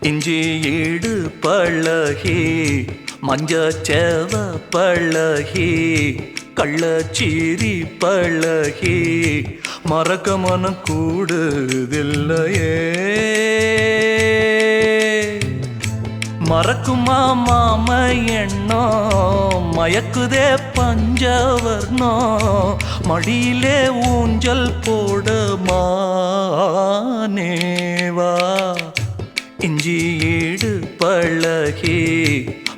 இஞ்சி ஈடு பழகி மஞ்சச்சேவ பழகி கள்ளச்சீரி பழகி மறக்க மனம் கூடுதில்லையே. மறக்குமா மாம எண்ணோ மயக்குதே பஞ்சவர்ணோ மடியிலே ஊஞ்சல் போட மானேவா. இஞ்சி ஈடு பழகி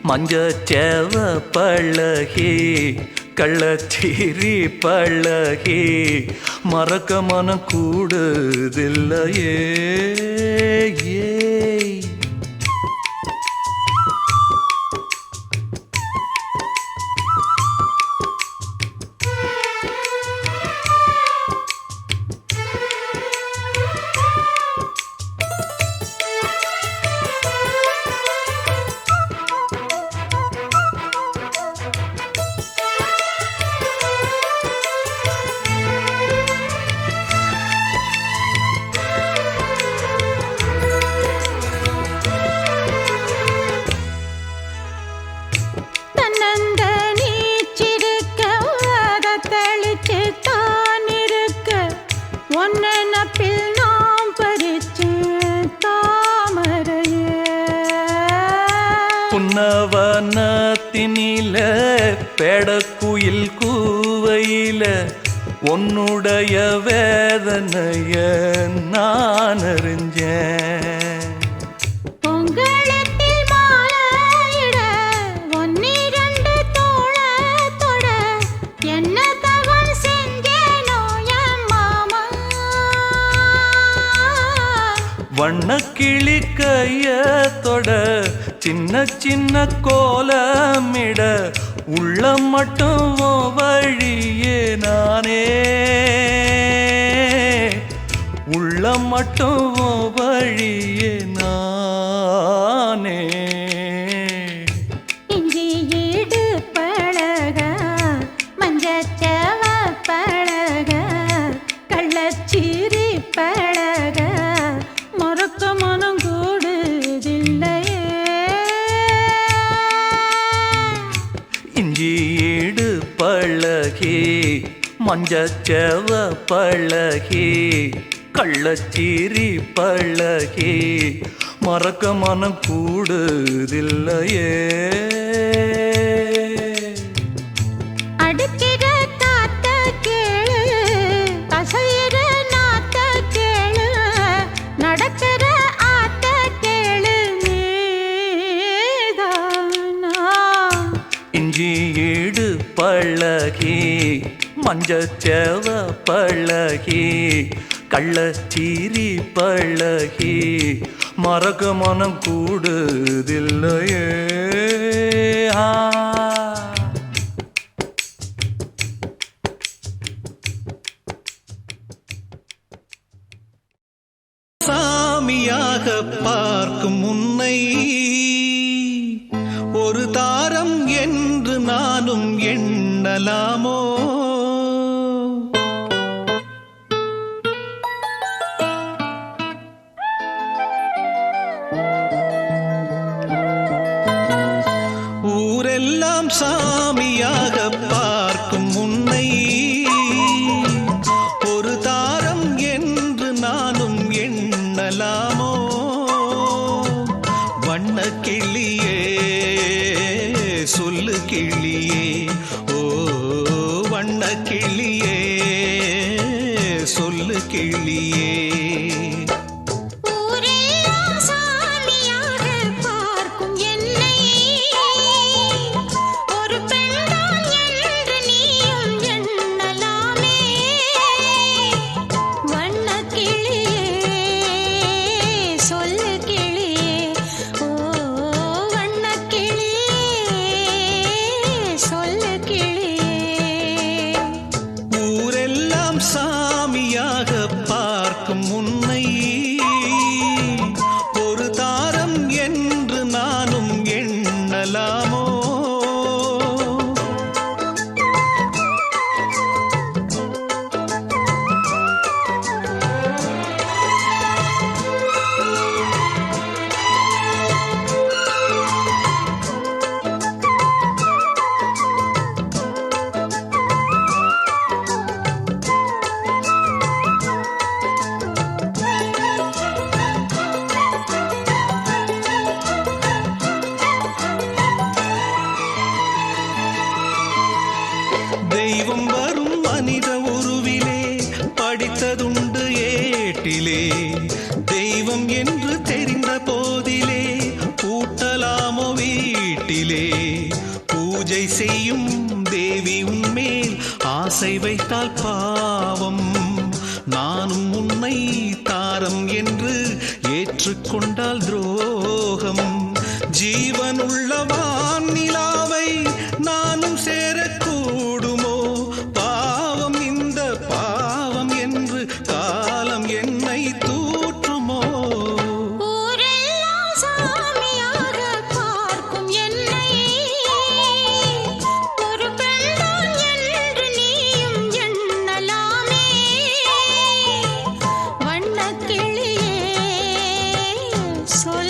மஞ்சச்சேவ பழகி கள்ளச்சீரி பழகி மறக்க மனம் கூடுதில்லையே. புன்னவனத்தினில பேடக்குயில் கூவையில உன்னுடைய வேதனைய நான் அறிஞ்சேன். பொங்கலத்தில் மாலையிட ஒன்னிரண்டு தோளத்தொட என்ன தவம் செஞ்சேனோ என் மாமா. வண்ணக்கிளி கையத்தொட சின்ன சின்ன கோலமிட உள்ளம் மட்டும் வழியே நானே உள்ளம் மட்டும் வழியே நானே. இஞ்சி ஈடு பழக மஞ்சச்சேவ பழக கள்ளச்சீரி பழக மறக்க மனம் கூடுதில்லையே. இஞ்சி ஈடு பழகி மஞ்சச்சேவ பழகி கள்ளச்சீரி பழகி மறக்க மனம் கூடுதில்லையே. அடுக்கிற காத்த கேளு அசையிற நாத்த கேளு நடக்கிற ஆத்த கேளு நீதானா. இஞ்சி ஈடு பழகி மஞ்சச்சேவ பழகி கள்ளச்சீரி பழகி மறக்க மனம் கூடுதில்லையே. சாமியாக பார்க்கும் உன்னை ஒரு தாரம் என்று நானும் எண்ணலாமோ. ஊரெல்லாம் சாமியாக பார்க்கும் உன்னை ஒரு தாரம் என்று நானும் எண்ணலாமோ. வண்ண கிளியே சொல்லு கிளியே ஓ வண்ண கிளியே சொல்லு கிளியே. சாமியாக பார்க்கும் உன்னை ஏட்டிலே தெய்வம் என்று தெரிந்த போதிலே பூட்டலாமோ வீட்டிலே பூஜை செய்யும் தேவி உன்மேல் ஆசை வைத்தால் பாவம் நானும் உன்னை தாரம் என்று ஏற்றுக்கொண்டால் துரோகம் ஜீவனுள்ள வானிலாவை நானும் சேரக்கூடுமோ பாவம் இந்த பாவம் என்று காலம் என்னை தூற்றுமோ ஊரெல்லாம் சாமியாக பார்க்கும் என்னை ஒரு பெண்தான் என்று நீயும் எண்ணலாமே வண்ணக்கிளியே சொல்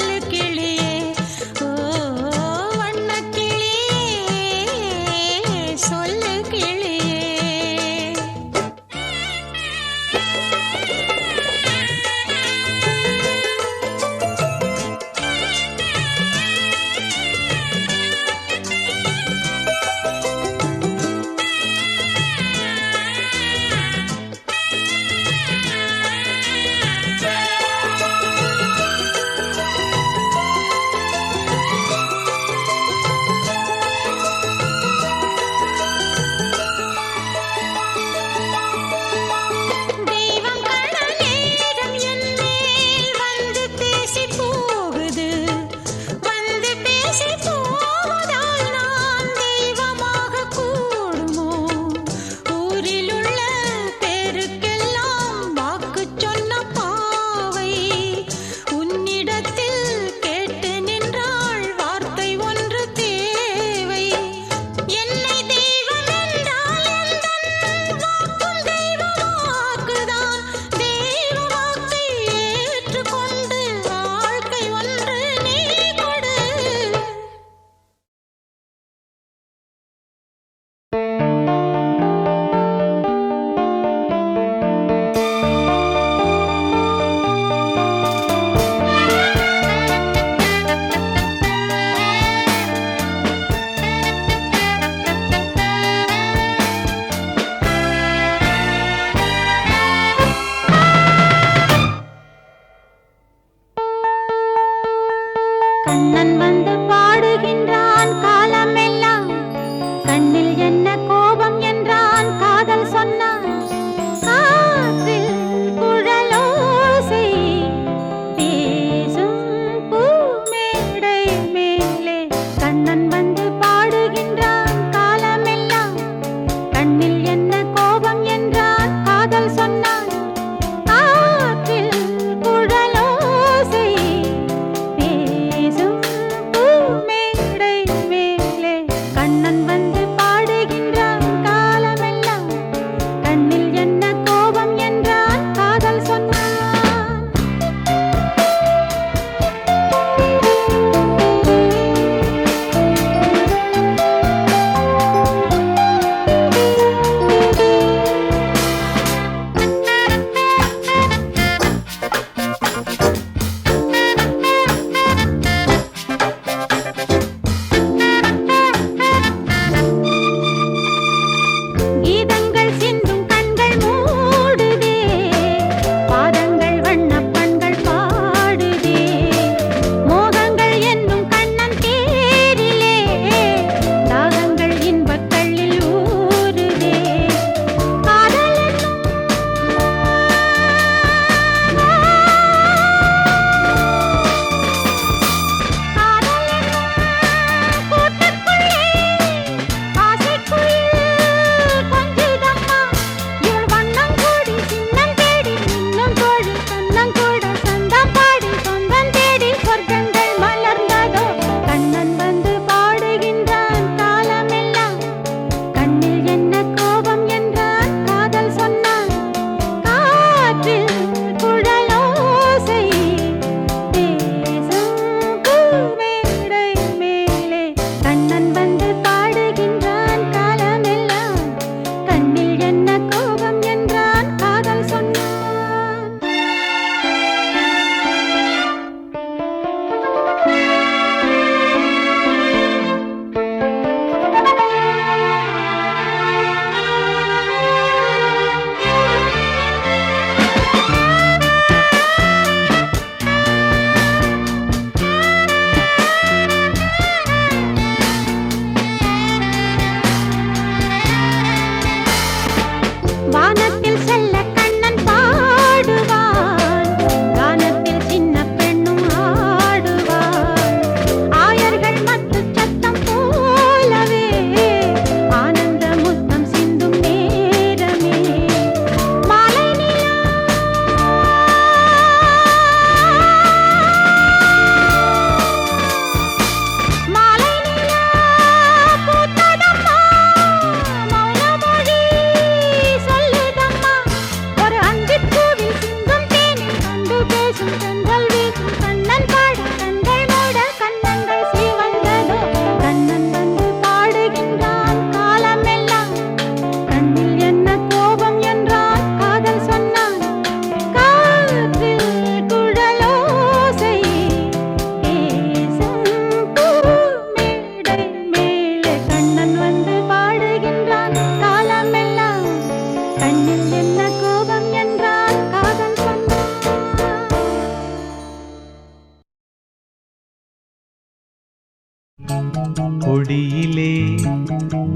கொடியிலே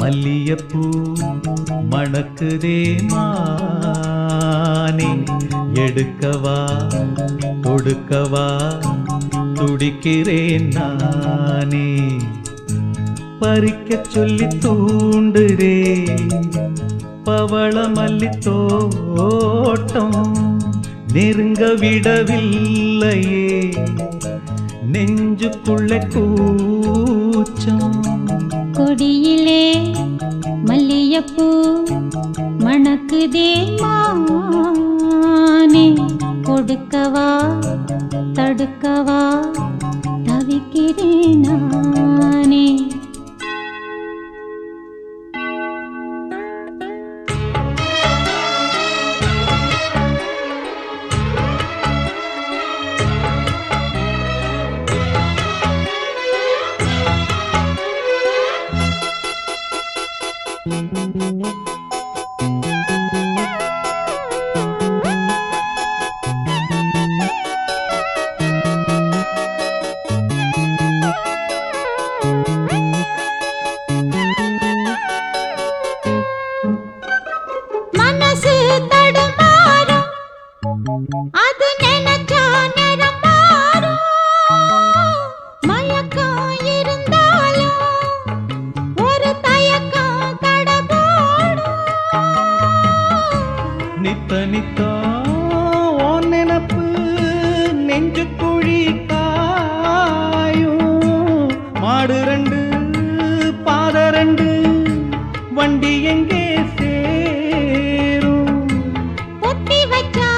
மல்லியப்பூ மணக்குதே மானே எடுக்கவா கொடுக்கவா துடிக்கிறேன் நானே பறிக்கச் சொல்லி தூண்டுதே பவள மல்லி தோட்டம் நெருங்க விடவில்லையே நெஞ்சுக்குள்ள கூச்சம் கொடியிலே மல்லியப்பூ மணக்குதே மானே கொடுக்கவா தடுக்கவா தவிக்கிறேன் நானே மனசு தடுமாறும் அது நினைச்சா நேரம் மாறும் மயக்கம் இருந்தாலும் ஒரு தயக்கம் தடபோடும் நித்த நித்தா உன் நினப்பு நெஞ்சு குழி காயும் மாடு ரெண்டு பாத ரெண்டு வண்டி எங்கே சேரும் பொத்தி வச்சா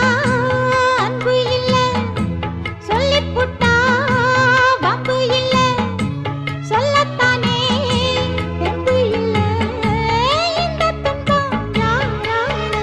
அன்பு இல்ல சொல்லிப் புட்டா வம்பு இல்ல சொல்லத்தானே தெம்பு இல்ல இந்த துன்பம் யாரால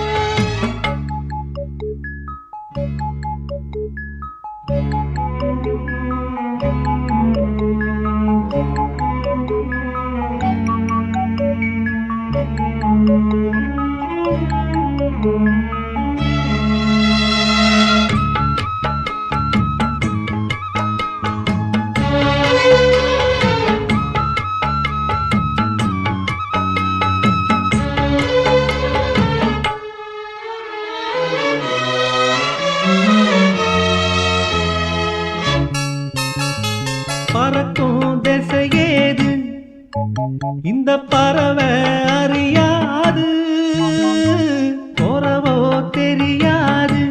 பறக்கும் திசையேது இந்த பறவை அறியாது போறவோ தெரியாது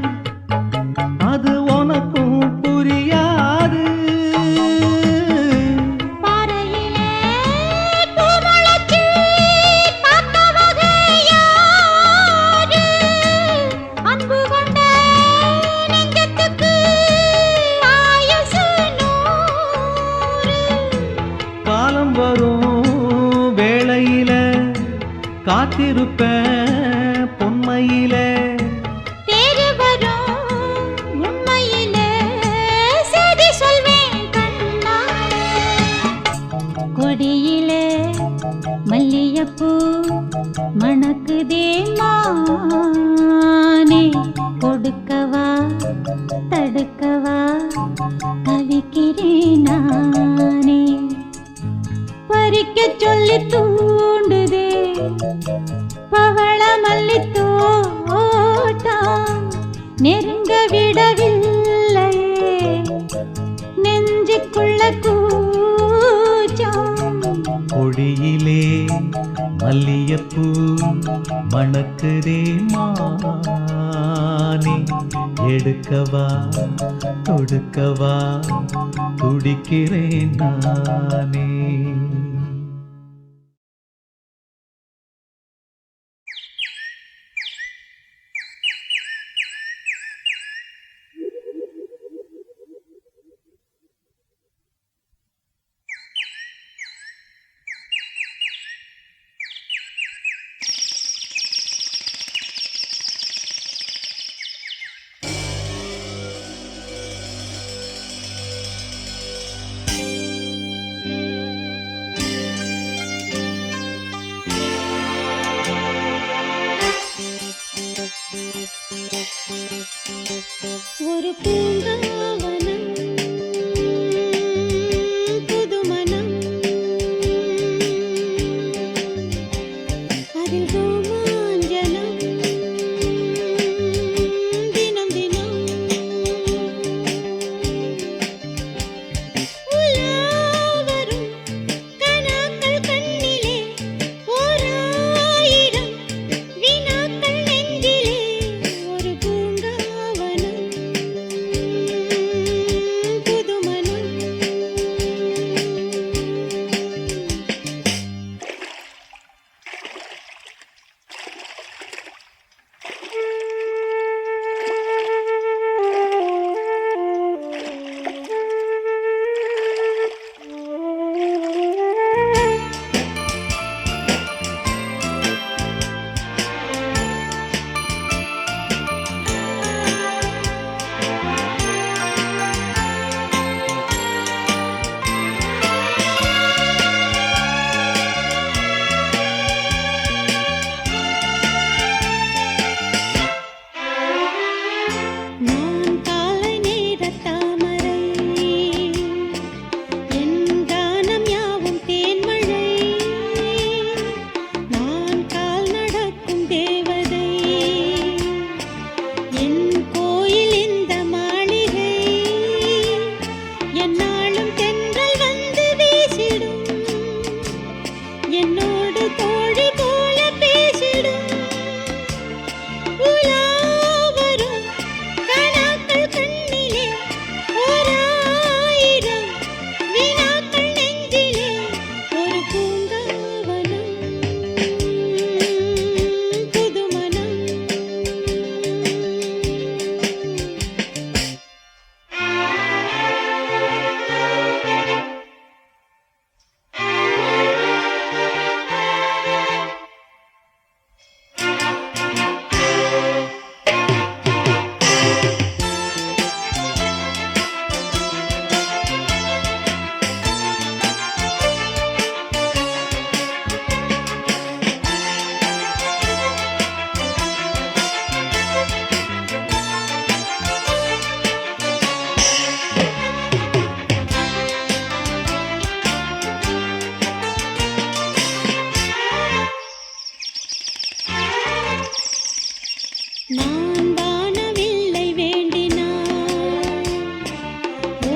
அது உனக்கும் புரியாது பாறையிலே பூ முளைச்சு பார்த்தவங்க யாரு? அன்பு கொண்ட நெஞ்சத்துக்கு ஆயுசு 100. காலம் வரும் வேளையில காத்திருப்பேன் பொன்மையில தேடி வரும் உண்மையிலே செய்தி சொல்வேன் கண்ணாலே. கொடியிலே மல்லியப்பூ மணக்குதே மானே கொடுக்கவா தடுக்கவா தவிக்கிறேன் நானே பறிக்கச் சொல்லி தூண்டுதே பவள மல்லி தோட்டம் நெருங்க விடவில்லையே நெஞ்சுக்குள்ள கூச்சம் கொடியிலே மல்லியப்பூ மணக்குதே மானே எடுக்கவா கொடுக்கவா துடிக்கிறேன் நானே ஒரு பூங்காவனம் புதுமணம் நான் காலை நேர தாமரை, என் கானம் யாவும் தேன்மழை. நான் கால் நடக்கும் தேவதை, என் கோயில் இந்த மாளிகை. என்னாலும் தென்றல் வந்து வீசிடும், என்னோடு தோழி போல பேசிடும். உலாவரும் கனாக்கள் கண்ணிலே, ஓராயிரம் வினாக்கள் நெஞ்சிலே. ஒரு பூங்காவனம், புதுமனம். நான் வானவில்லை வேண்டினான்,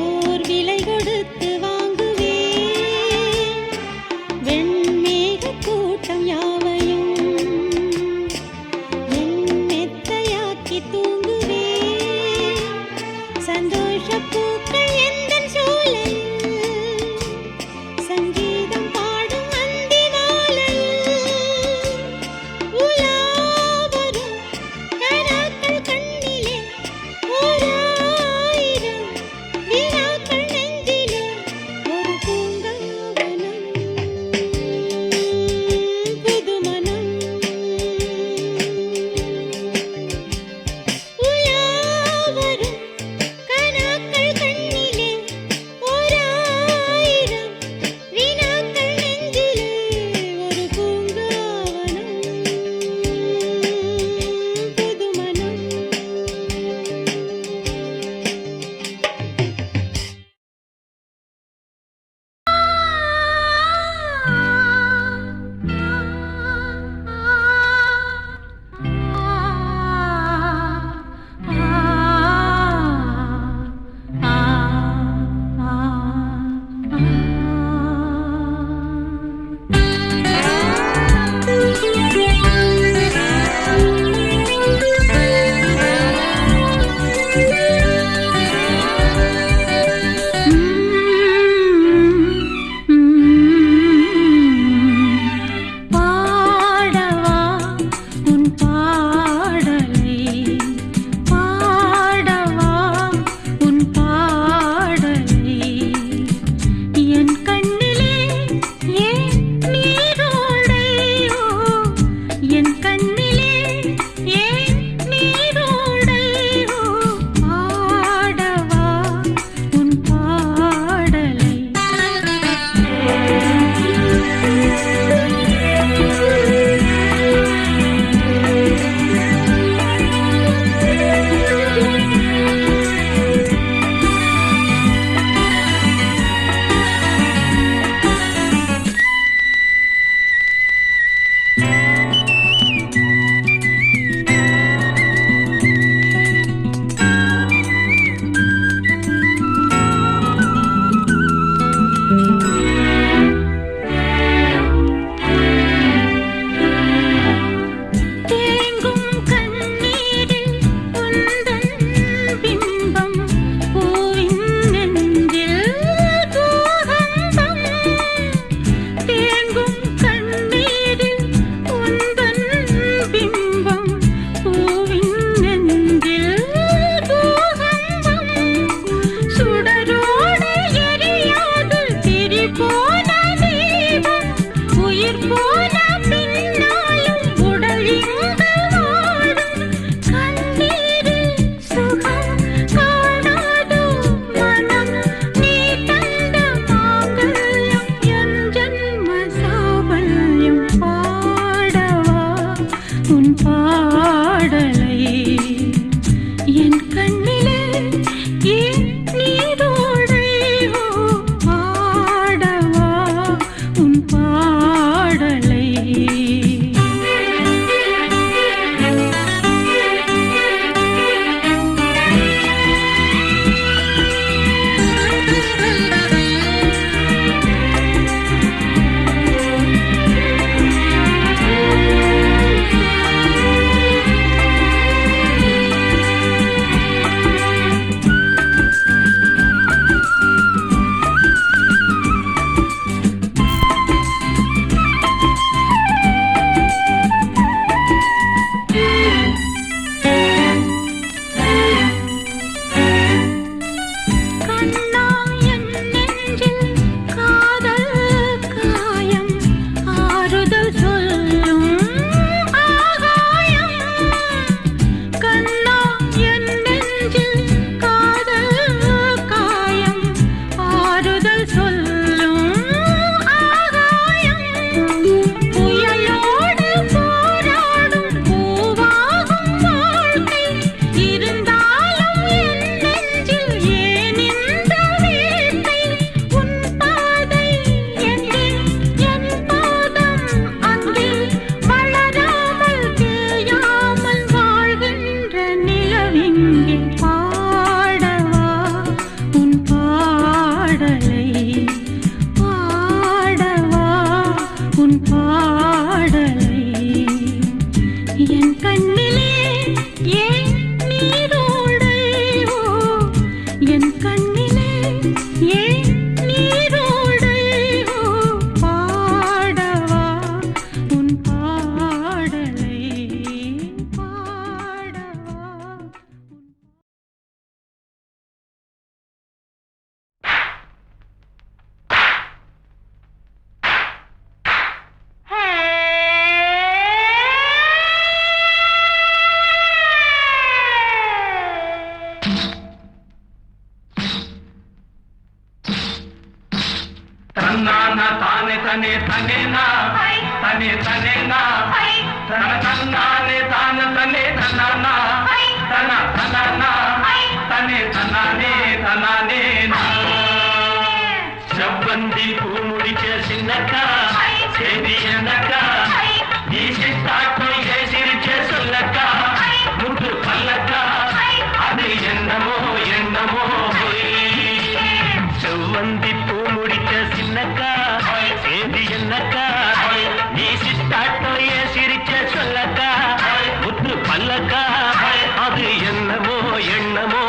ஓர் விலை கொடுத்து வாங்குவேன். வெண்மேக கூட்டம் யாவையும் என் மெத்தையாக்கி தூங்குவேன். சந்தோஷ பூக்கள் எந்தன் சோலையில், சங்கீதம் பாடும் அந்தி மாலையில். உலாவரும் கனாக்கள் கண்ணிலே, ஓராயிரம் வினாக்கள் நெஞ்சிலே. ஒரு பூங்காவனம், புதுமனம். உலாவரும் கனாக்கள் தன்னான தானே தனே தனேனா தனே தனேனா தன தன்னானே தான தனே தன்னானா தன தனானா தனே தனானே தனானே செவ்வந்தி பூ முடிச்ச சின்னக்கா செய்தி என்னக்கா நீ சித்தாட்டோ ஏ சிரிச்ச சொல்லக்கா முத்து பல்லக்கா அது என்னமோ என்னமோ செவ்வந்தி பூ முடிச்ச சின்னக்கா செய்தி என்னக்கா நீ சித்தாட்டோ ஏ சிரிச்ச சொல்லக்கா முத்து பல்லக்கா அது என்னமோ என்னமோ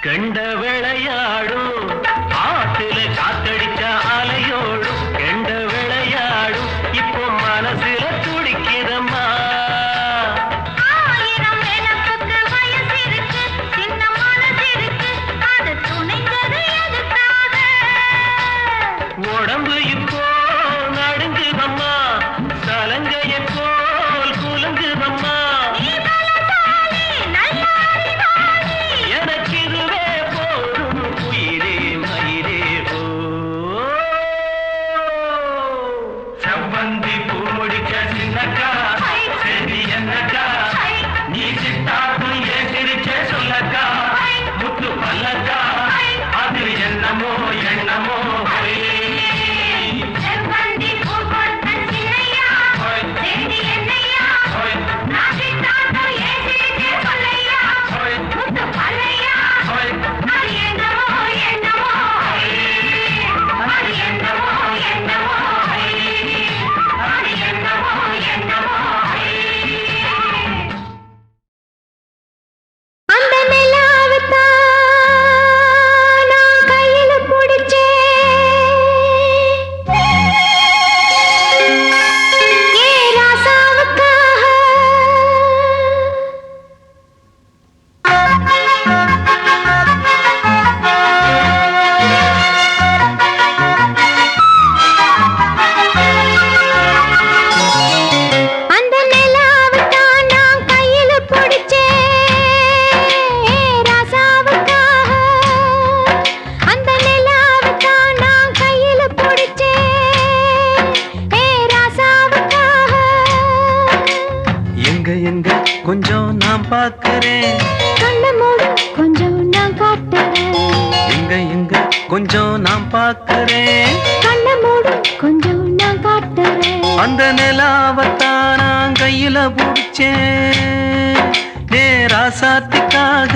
கண்ட விளையாடும் ஆத்துல காத்தடிச்ச அலையோடும் கண்ட விளையாடும் இப்போ மனசுல துடிக்கிறம்மா ஆயிரம் நினைப்புக்கு வயசு இருக்கு சின்ன மனசு இருக்கு அது துணைஞ்சது எதுக்காக உடம்பு இப்போ நடுங்குதம்மா சலங்கைய போல் குலுங்குதம்மா செவ்வந்தி பூ முடிச்ச சின்னக்கா சரி என்னக்கா நீ சித்தாப்பு ஏ சிரிச்ச சொல்லக்கா முத்து பல்லக்கா அது என்னமோ என்னமோ செவ்வந்தி பூ கொடுத்த சின்னையா செய்தி என்னையா நான் சித்தாப்பு ஏ சிரிச்ச சொல்லையா முத்து பல்லையா அது என்னமோ என்னமோ அது என்னமோ என்னமோ அது என்னமோ என்னமோ எங்க கொஞ்சம் நான் பார்க்கிறேன். கண்ண மூடு கொஞ்சம் நான் காட்டுறேன். எங்க கொஞ்சம் நான் பார்க்கிறேன். கண்ண மூடு கொஞ்சம் நான் காட்டுறேன். அந்த நிலாவத்தான் நான் கையில பிடிச்சேன் ராசாத்திக்காக.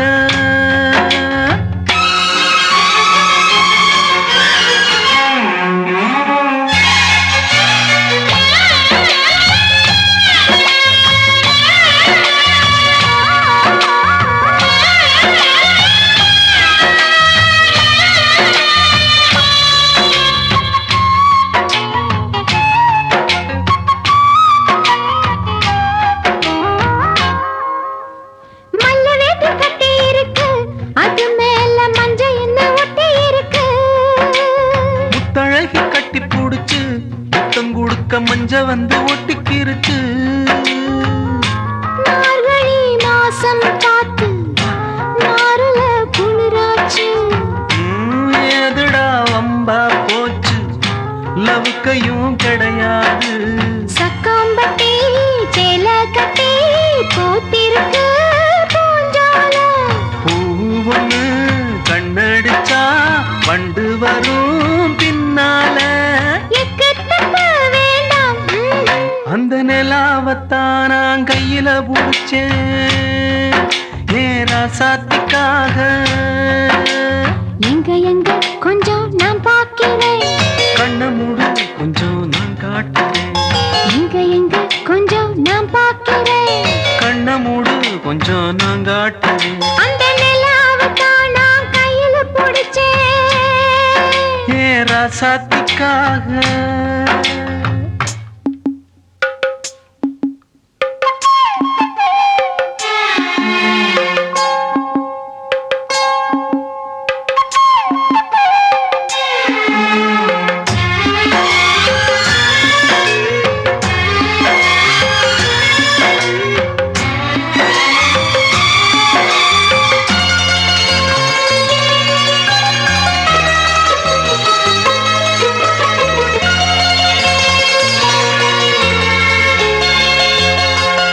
மஞ்ச வந்து ஒட்டிக்கிருச்சு. மார்கழி மாசம் காத்து மாறுல குளிராச்சு. எதுடா வம்பா போச்சு லவுக்கையும் கிடையாது. சக்காம்பட்டி சேல கட்டி போத்திருக்கு பூஞ்சால. பூவொன்னு கண்ணடிச்சா வண்டு வரும் பின்னால. அந்த நிலாவத்தான் நான் கையில புடிச்சேன் ராசாத்திக்காக. எங்க கொஞ்சம் நான் பார்க்கிறேன். கண்ண மூடு கொஞ்சம் நான் காட்டுறேன். எங்க கொஞ்சம் நான் பார்க்கிறேன். கண்ண மூடு கொஞ்சம் நான் காட்டுறேன். அந்த நிலாவத்தான் நான் கையில புடிச்சேன் ராசாத்திக்காக.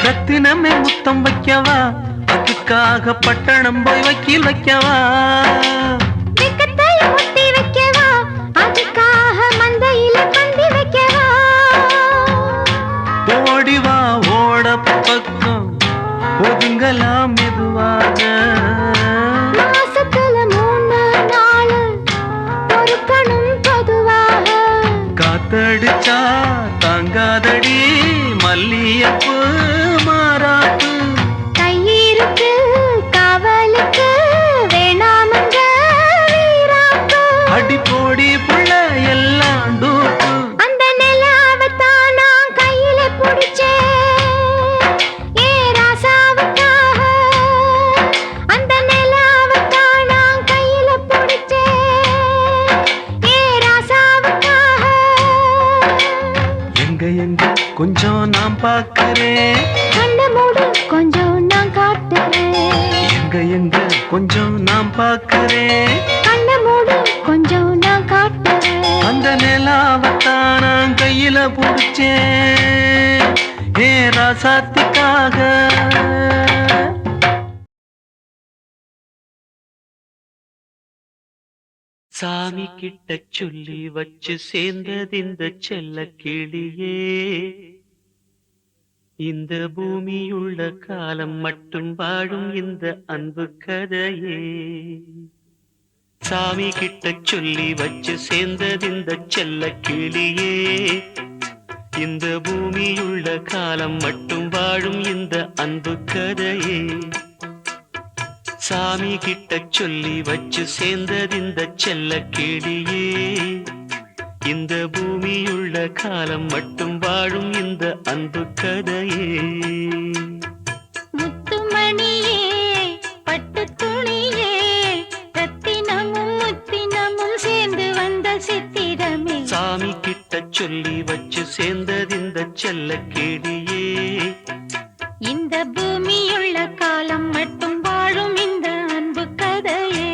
ரத்தினமே முத்தம் வைக்கவா, அதுக்காக பட்டணம் போய் வக்கீல் வைக்கவா. முத்தி வைக்கவா, அதுக்காக மந்தையில பந்தி வைக்கவா. ஓடிவா ஓட பக்கம் ஒதுங்கலாம் மெதுவாக. மாசத்துல 3 நாள் பொறுக்கணும் பொதுவாக. காத்தடிச்சா தாங்காதடி மல்லியப்பு மாறாப்பு. கையிருக்கு காவலுக்கு வேணாமங்க வீராப்பு. அடி போடி புள்ள எல்லாம் டூப்பு. அந்த நிலாவத்தான் நான் கையில புடிச்சேன் ராசாவுக்காக. அந்த நிலாவத்தான் நான் கையில புடிச்சேன் ராசாவுக்காக. எங்க கொஞ்சம் நான் பார்க்கிறேன். கண்ண மூடு கொஞ்சம் நான் காட்டுறேன். எங்க கொஞ்சம் நான் பார்க்கிறேன். கண்ண மூடு கொஞ்சம் நான் காட்டுறேன். அந்த நிலாவத்தான் நான் கையில புடிச்சேன் ராசாத்திக்காக. சாமி கிட்ட சொல்லி வச்சு சேர்ந்தது இந்த செல்ல கிளியே. இந்த பூமியுள்ள காலம் மட்டும் வாழும் இந்த அன்பு கதையே. சாமி கிட்ட சொல்லி வச்சு சேர்ந்தது இந்த செல்ல கிளியே. இந்த பூமியுள்ள காலம் மட்டும் வாழும் இந்த அன்பு கதையே. சாமி கிட்ட சொல்லி வச்சு சேர்ந்தது இந்த செல்ல கிளியே. இந்த பூமியுள்ள காலம் மட்டும் வாழும் இந்த அன்பு கதையே. முத்துமணியே பட்டு துணியே ரத்தினமும் முத்தினமும் சேர்ந்து வந்த சித்திரமே. சாமி கிட்ட சொல்லி வச்சு சேர்ந்தது இந்த செல்ல கிளியே. இந்த பூமியுள்ள காலம் மட்டும் வாழும் இந்த அன்பு கதையே.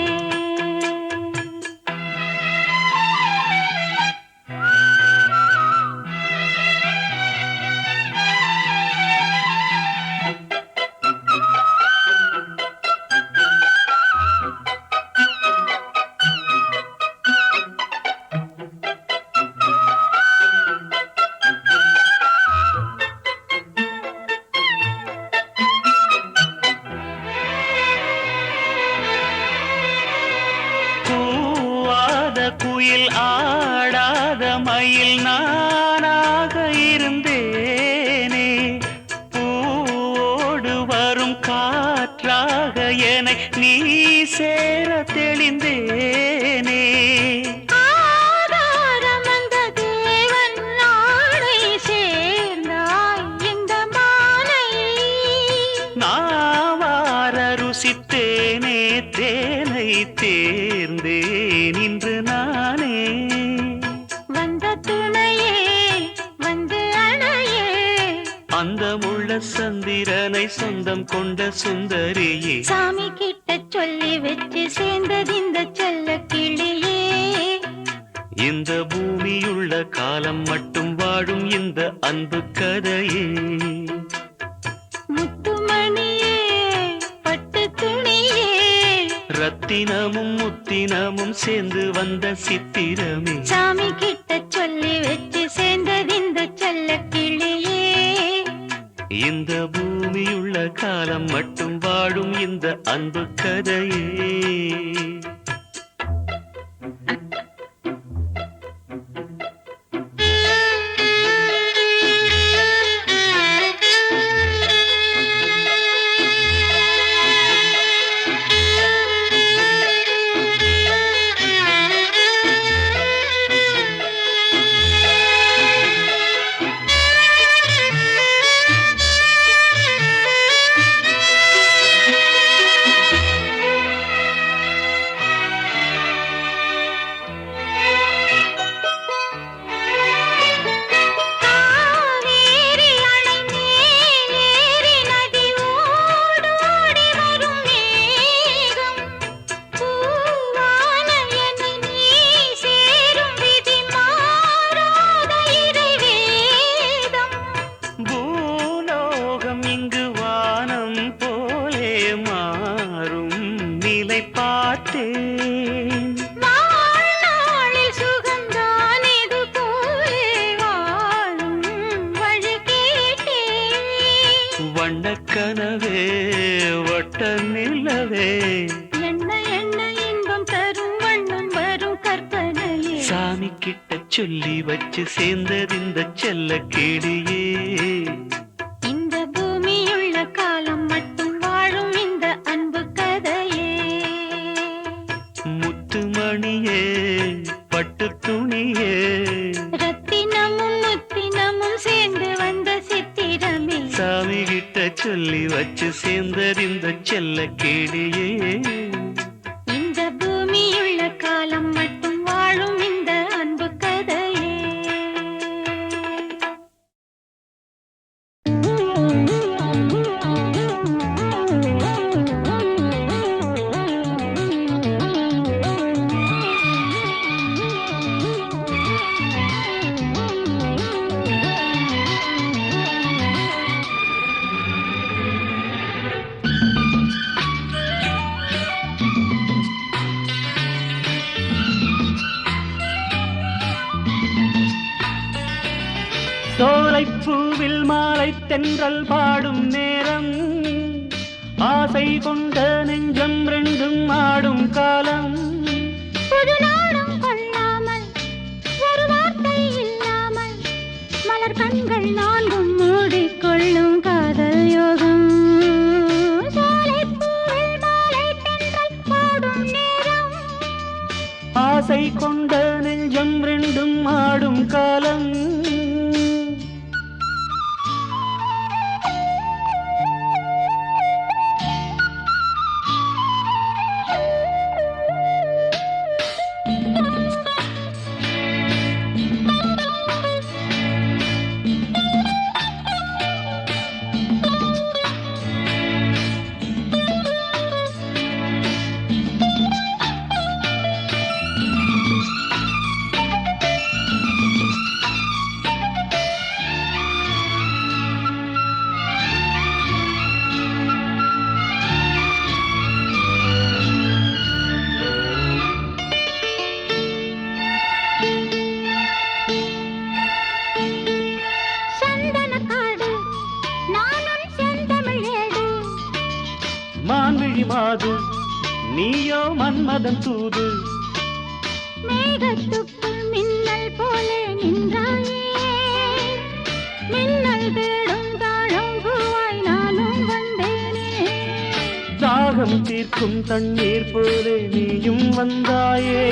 அந்தமுள்ள சந்திரனை சொந்தம் கொண்ட சுந்தரியே சாமி கிட்ட சொல்லி வச்சு சேர்ந்தது இந்த செல்ல கிளியே இந்த பூமியுள்ள காலம் மட்டும் வாழும் இந்த அன்பு கதையே முத்துமணியே பட்டு துணியே ரத்தினமும் முத்தினமும் சேர்ந்து வந்த சித்திரமே சாமி கிட்ட சொல்லி வச்சு சேர்ந்தது இந்த செல்ல கிளியே இந்த பூமியுள்ள காலம் மட்டும் வாழும் இந்த அன்பு கதையே கனவே வட்ட நிலவே என்ன என்ன இன்பம் தரும் வண்ணம் வரும் கற்பனையே சாமி கிட்ட சொல்லி வச்சு சேர்ந்தது இந்த செல்ல கிளியே இந்த பூமியுள்ள காலம் மட்டும் வாழும் இந்த அன்பு கதையே முத்துமணியே பட்டு துணியே ரத்தினமும் முத்தினமும் சேர்ந்து வந்த சித்திரமே சாமி கிட்ட சொல்லி வச்சு சேர்ந்தது இந்த செல்ல கிளியே இந்த பூமியுள்ள காலம் மட்டும் வாழும் இந்த அன்பு கதையே சோலைப்பூவில் மாலை தென்றல் பாடும் நேரம் ஆசை கொண்ட நெஞ்சம் ரெண்டும் ஆடும் காலம் புது நாடும் கொள்ளாமல் ஒரு வார்த்தை இல்லாமல் மலர் கண்கள் நான்கும் மூடிக்கொள்ளும் காதல் யோகம் சோலைப்பூவில் மாலை தென்றல் பாடும் நேரம் ஆசை கொண்ட நெஞ்சம் ரெண்டும் ஆடும் காலம் மாது நீயோ மன்மதன் தூது மேகத்துக்குள் மின்னல் போலே நின்றாயே மின்னல் தேடும் தாழம் பூவாய் நானும் வந்தேனே தாகம் தீர்க்கும் தண்ணீர் போலே நீயும் வந்தாயே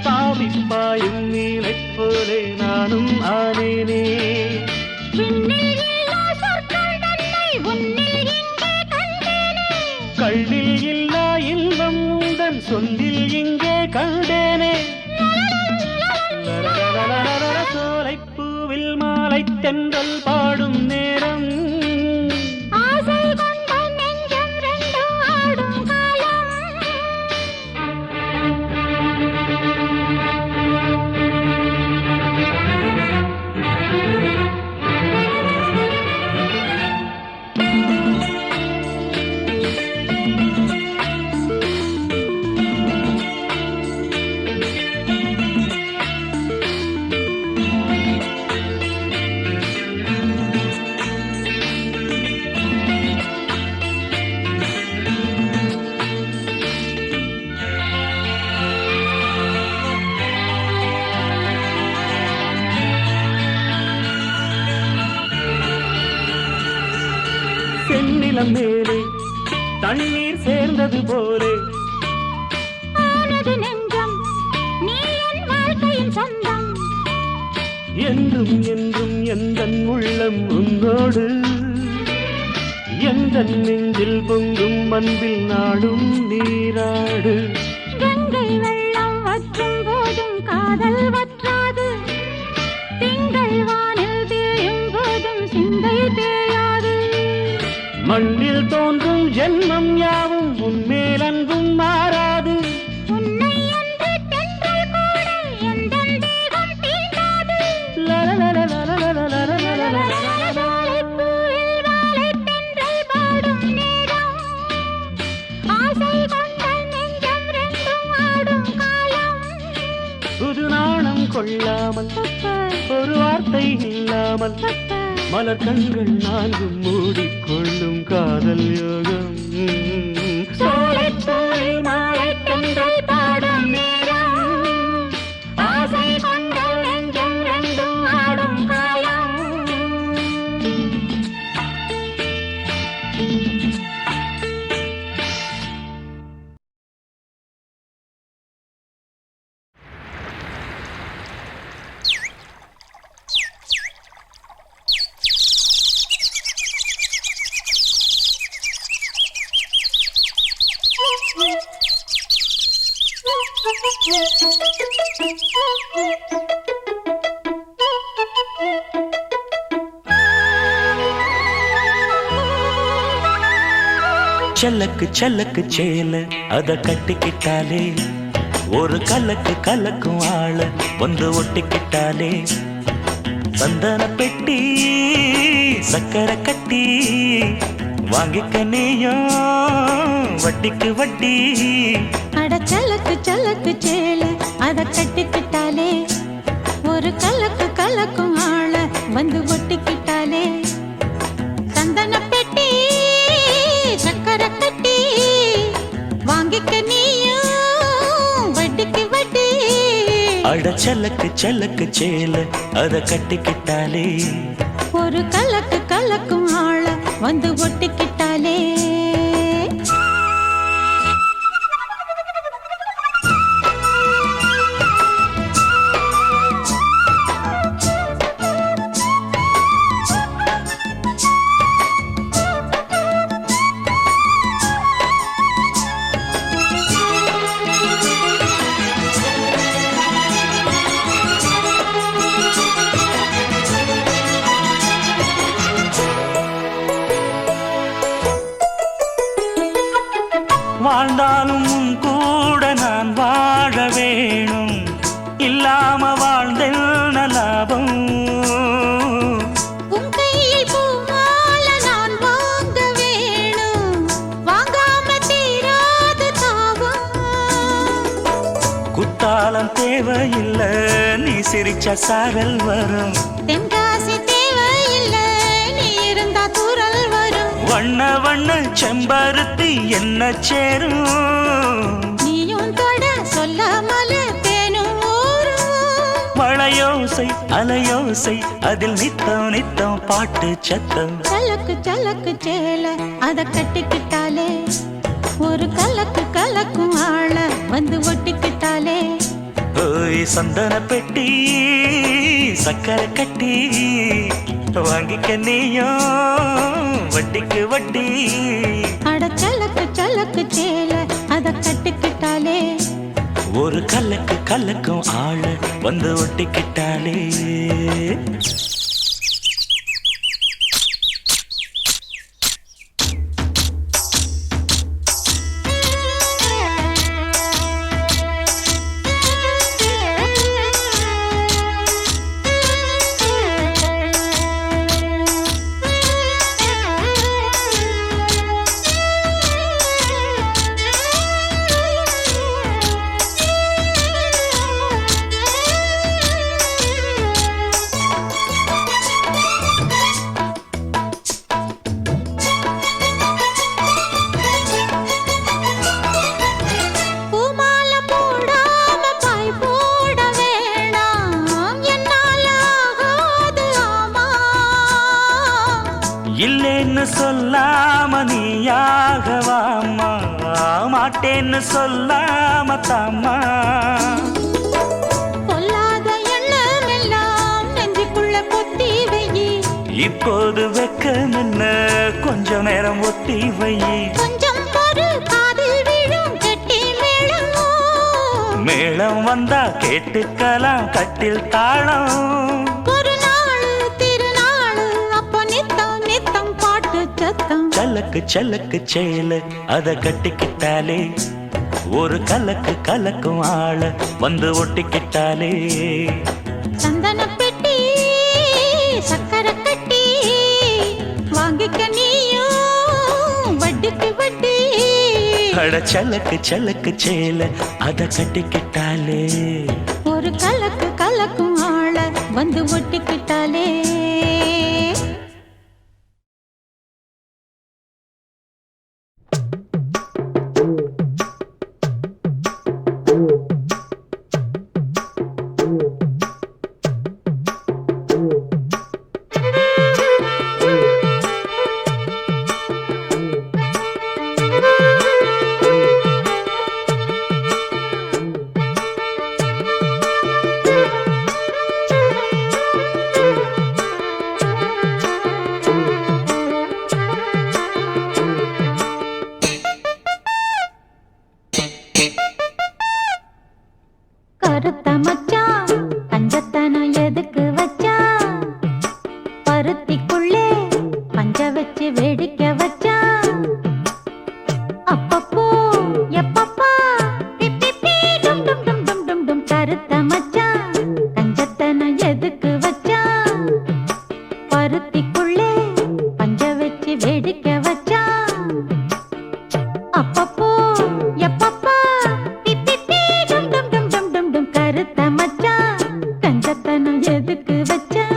தாவிப்பாயும் நீலைப் போலே நானும் ஆனேனே கள்ளில் இல்லா இன்பம் உந்தன் சொல்லில் இங்கே கண்டேனே சோலைப்பூவில் மாலை தென்றல் பாடும் நேரம் ஆசை கொண்ட நெஞ்சம் ரெண்டும் ஆடும் காலம் செந்நிலம் மேலே தண்ணீர் சேர்ந்தது போலே ஆனது நெஞ்சம் நீ என் வாழ்க்கையின் சொந்தம் என்றும் என்றும் எந்தன் உள்ளம் உன்னோடு எந்தன் நெஞ்சில் பொங்கும் அன்பில் நாடும் நீராடு கங்கை வெள்ளம் வற்றும் போதும் காதல் வற்றாது திங்கள் வானில் தேயும் போதும் சிந்தை தேயாது மண்ணில் தோன்றும் ஜென்மம் யாவும் உன்மேல் அன்பும் மாறாது உன்னை என்று தென்றல் கூட எந்தன் தேகம் தீண்டாது வாழைப்பூவில் வாழைத் தென்றல் பாடும் நேரம் ஆசை கொண்ட நெஞ்சம் ரெண்டும் ஆடும் காலம் புது நாணம் கொள்ளாமல் ஒரு வார்த்தை இல்லாமல் மலர் கண்கள் நான்கும் மூடிக்கொள்ளும் காதல் யோகம் சோலைப்பூவில் மாலைத் தென்றல் பாடும் நேரம் ஆசை கொண்ட நெஞ்சம் ரெண்டும் ஆடும் காலம் செல்லக்கு செல்லக்கு சேல அத கட்டிக்கிட்டாலே ஒரு கலக்கு கலக்கும் ஆள வந்து ஒட்டிக்கிட்டாலே சந்தன பெட்டி சக்கரை கட்டி வாங்கிக்க நீயும் வட்டிக்கு வட்டி அட சலக்கு சலக்கு சேல அத கட்டிக்கிட்டாலே ஒரு கலக்கு கலக்கும் ஆள வந்து ஒட்டிக்கிட்டாலே சந்தன பெட்டி சக்கரை கட்டி வாங்கிக்க நீயும் வட்டிக்கு வட்டி அட சலக்கு சலக்கு சேல அத கட்டிக்கிட்டாலே ஒரு கலக்கு கலக்கும் ஆள வந்து ஒட்டிக்கிட்டாலே வாழ்ந்தாலும் உன் கூட நான் வாழ வேணும் இல்லாம வாழ்ந்தென்ன லாபம் உன் கையில் பூமால நான் வாங்க வேணும் வாங்காம தீராத தாகம் குத்தாலம் தேவையில்லை நீ சிரிச்ச சாரல் வரும் தென்காசி தேவையில்லை நீ இருந்தா தூரல் வரும் வண்ண வண்ண செம்பருத்தி என்ன சேரும் நீயும் தொட சொல்லாமல தேனும் ஊரும் மழையோசை அலையோசை அதில் நித்தம் நித்தம் பாட்டு சத்தம் சலக்கு சலக்கு சேல அத கட்டிக்கிட்டாலே ஒரு கலக்கு கலக்கும் ஆள வந்து ஒட்டிக்கிட்டாலே ஓய் சந்தன பெட்டி சக்கரை கட்டி வாங்கிக்க நீயும் வட்டிக்கு வட்டி அட சலக்கு சலக்கு சேல அத கட்டிக்கிட்டாலே ஒரு கலக்கு கலக்கும் ஆள வந்து ஒட்டிக்கிட்டாலே இல்லேன்னு சொல்லாம நீயாகவாமா, மாட்டேன்னு சொல்லாம தாமா. சொல்லாத எண்ணம் எல்லாம் நெஞ்சுக்குள்ள பொத்தி வையி. இப்போது வெக்கம் என்ன, கொஞ்ச நேரம் ஒத்தி வையி. கொஞ்சம் பொறு, காதில் விழும் கெட்டி மேளம். மேளம் வந்தா கேட்டுக்கலாம் கட்டில் தாளம். ஒரு நாள் திருநாள் அப்ப நித்தம் நித்தம் பாட்டு சத்தம். சலக்கு சலக்கு சேல அத கட்டிக்கிட்டாலே, ஒரு கலக்கு கலக்கும் ஆள வந்து ஒட்டிக்கிட்டாலே. சந்தன பெட்டி சக்கரை கட்டி வாங்கிக்க நீயும் வட்டிக்கு வட்டி. அட சலக்கு சலக்கு சேல அத கட்டிக்கிட்டாலே, ஒரு கலக்கு கலக்கும் ஆள வந்து ஒட்டிக்கிட்டாலே. கருத்த மச்சான் கஞ்சத்தனம் எதுக்கு வச்சான், பருத்திக்குள்ளே பஞ்ச வச்சு வேடிக்கை வச்சான். அப்பப்போ எப்பப்பா பிப்பி டும் டும் டும் டும் டும் டும். கருத்த மச்சான் கஞ்சத்தனம் எதுக்கு வச்சான், பருத்திக்குள்ளே பஞ்ச வச்சு வேடிக்கை வச்சான். அப்பப்போ எப்பப்பா பிப்பி டும் டும் டும் டும் டும் டும். கருத்த மச்சான் கஞ்சத்தனம் எதுக்கு வச்சான்.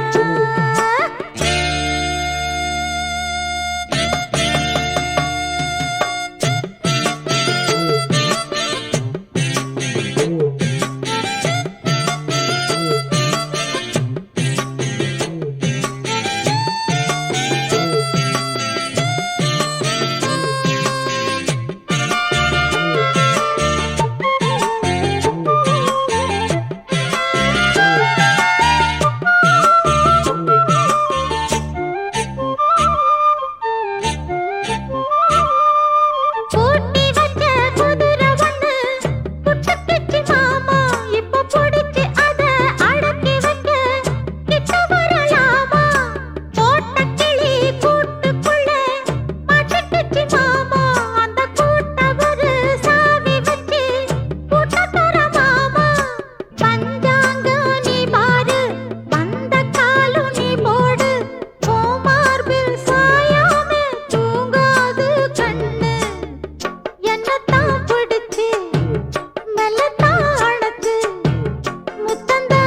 பூட்டி வச்ச குதிரை ஒண்ணு புட்டுக்கிச்சு மாமா, இப்ப புடிச்சு அத அடக்கி வைக்க கிட்ட வரலாமா. போட்ட கிளி கூட்டுக்குள்ள மாட்டிக்கிச்சு மாமா, அந்த கூட்ட ஒரு சாவி வச்சு கூட்ட தர மாமா. பஞ்சாங்கம் நீ பாரு, வந்த காலும் நீ போடு, மார்பில் சாயாம தூங்காது கண்ணு. என்னத்தான் பிடிச்சு மெல்லத்தான் அணைச்சு, முத்தந்தா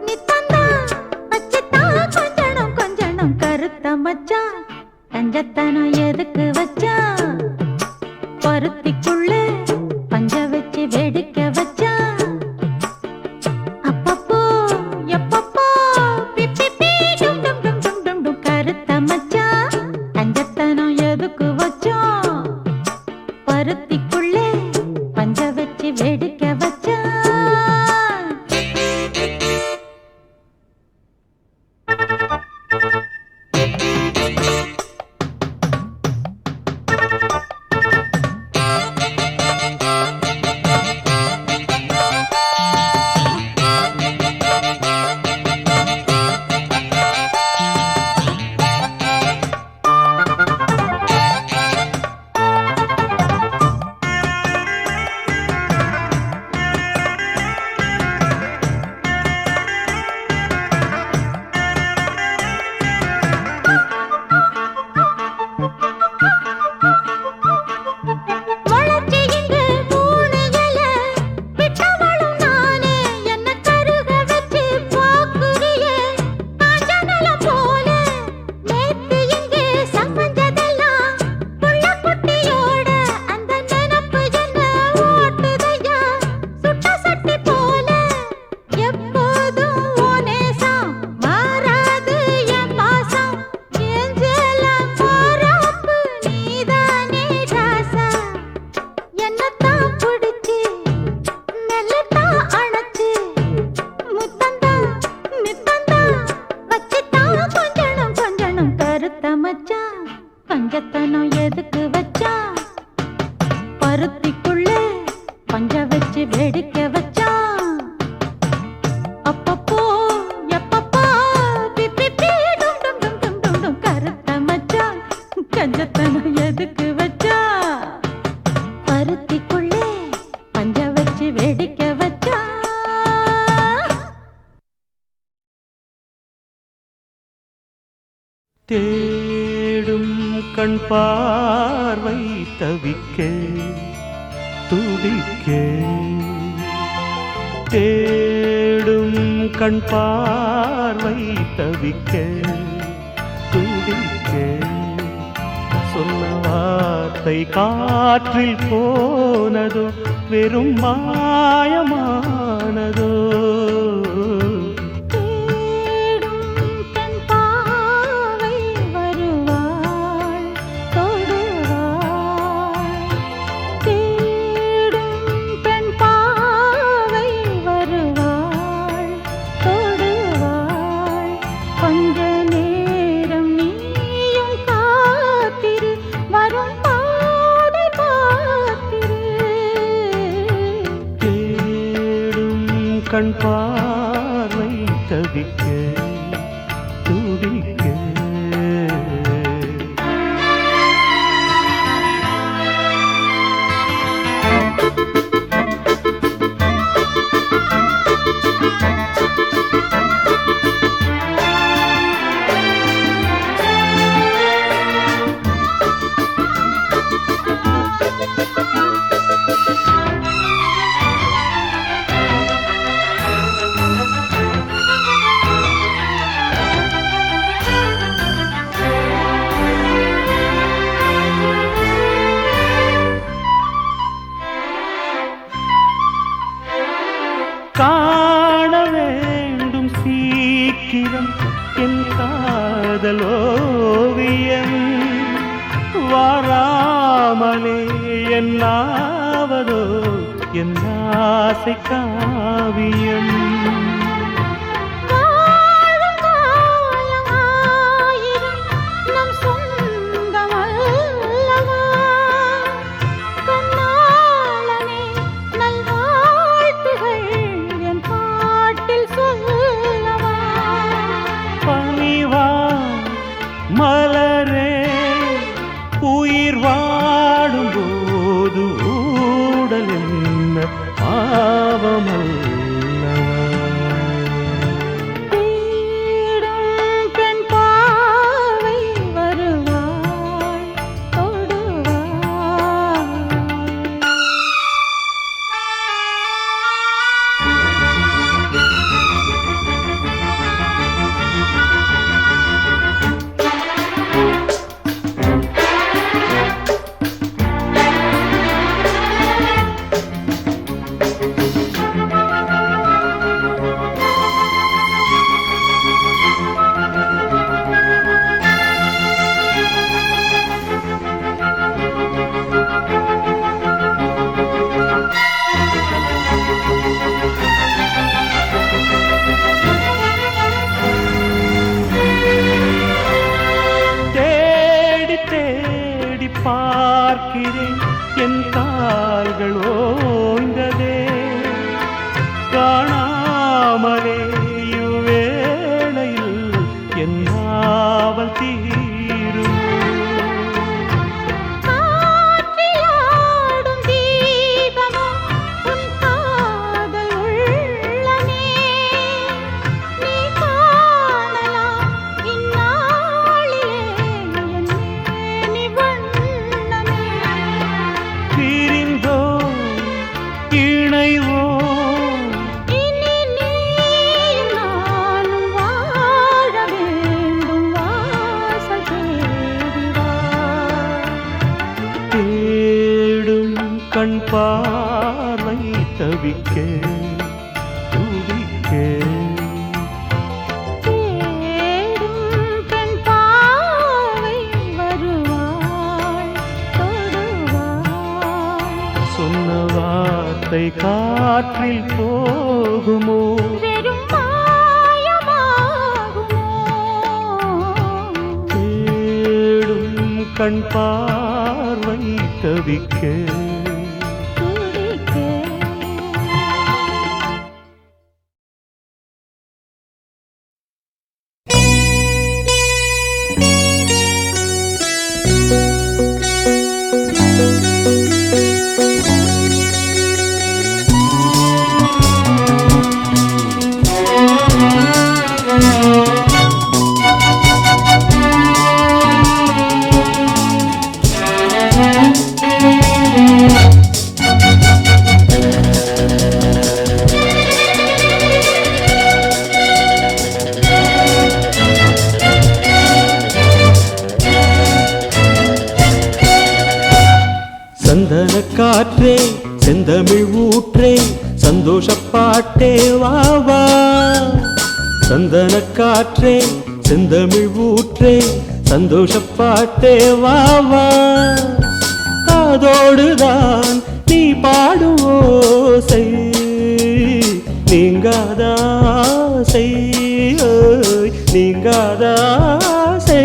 நித்தந்தா வச்சுத்தான் கொஞ்சணும் கொஞ்சணும். கருத்த மச்சான் கஞ்சத்தனம் எதுக்கு வச்சான், பருத்திக்குள்ள பஞ்ச வச்சு வேடிக்கை வச்சான். அப்பப்போ எப்பப்போ பிப்பி டும் டும் டும் டும் டும் டும். கருத்த மச்சான் கஞ்சத்தனம் எதுக்கு வச்சான், பருத்திக்குள்ளே பஞ்ச வச்சு வேடிக்கை வச்சான். கருத்த மச்சான் கஞ்சத்தனம் எதுக்கு வச்சா பருத்திக்குள்ளே பஞ்ச வச்சு வேடிக்கை வச்சா அப்பப்போ எப்பப்போ பிப்பி டும் டும் டும் டும் டும் டும் கருத்த மச்சான் கஞ்சத்தனம் எதுக்கு வச்சா பருத்திக்குள்ளே பஞ்ச வச்சு வேடிக்கை வச்சா தேடும் கண் பார்வை தவிக்க துடிக்க தேடும் கண் பார்வை தவிக்க துடிக்க சொன்ன வார்த்தை காற்றில் போனதோ வெறும் மாயமானதோ கண் பார்வை தவிக்க துடிக்க காண வேண்டும் சீக்கிரம் என் காதலோவியம் வாராமலே என்னாவதோ என் ஆசை காவியம் மலரே உயிர் வாடும் போது ஊடல் என்ன பாவமல்லவா பெண் பாவை வருவாள் தொடுவாள் பார்க்கிறேன் என் கால்கள் ஓய்ந்ததே காணாமலே இவ்வேளையில் என் நாவல் தீரும் கண் பார்வை தவிக்க துடிக்க பெண் பாவை வருவாள் தொடுவாள் சொன்ன வார்த்தை காற்றில் போகுமோ வெறும் மாயமாகுமோ கண் பார்வை தவிக்க துடிக்க. சந்தன காற்றே செந்தமிழ் ஊற்றே சந்தோஷப்பாட்டே வா வா. சந்தன காற்றே செந்தமிழ் ஊற்றே சந்தோஷப்பாட்டே வா வா. காதோடுதான் நீ பாடும் ஓசை நீங்காதாசை நீங்காதாசை.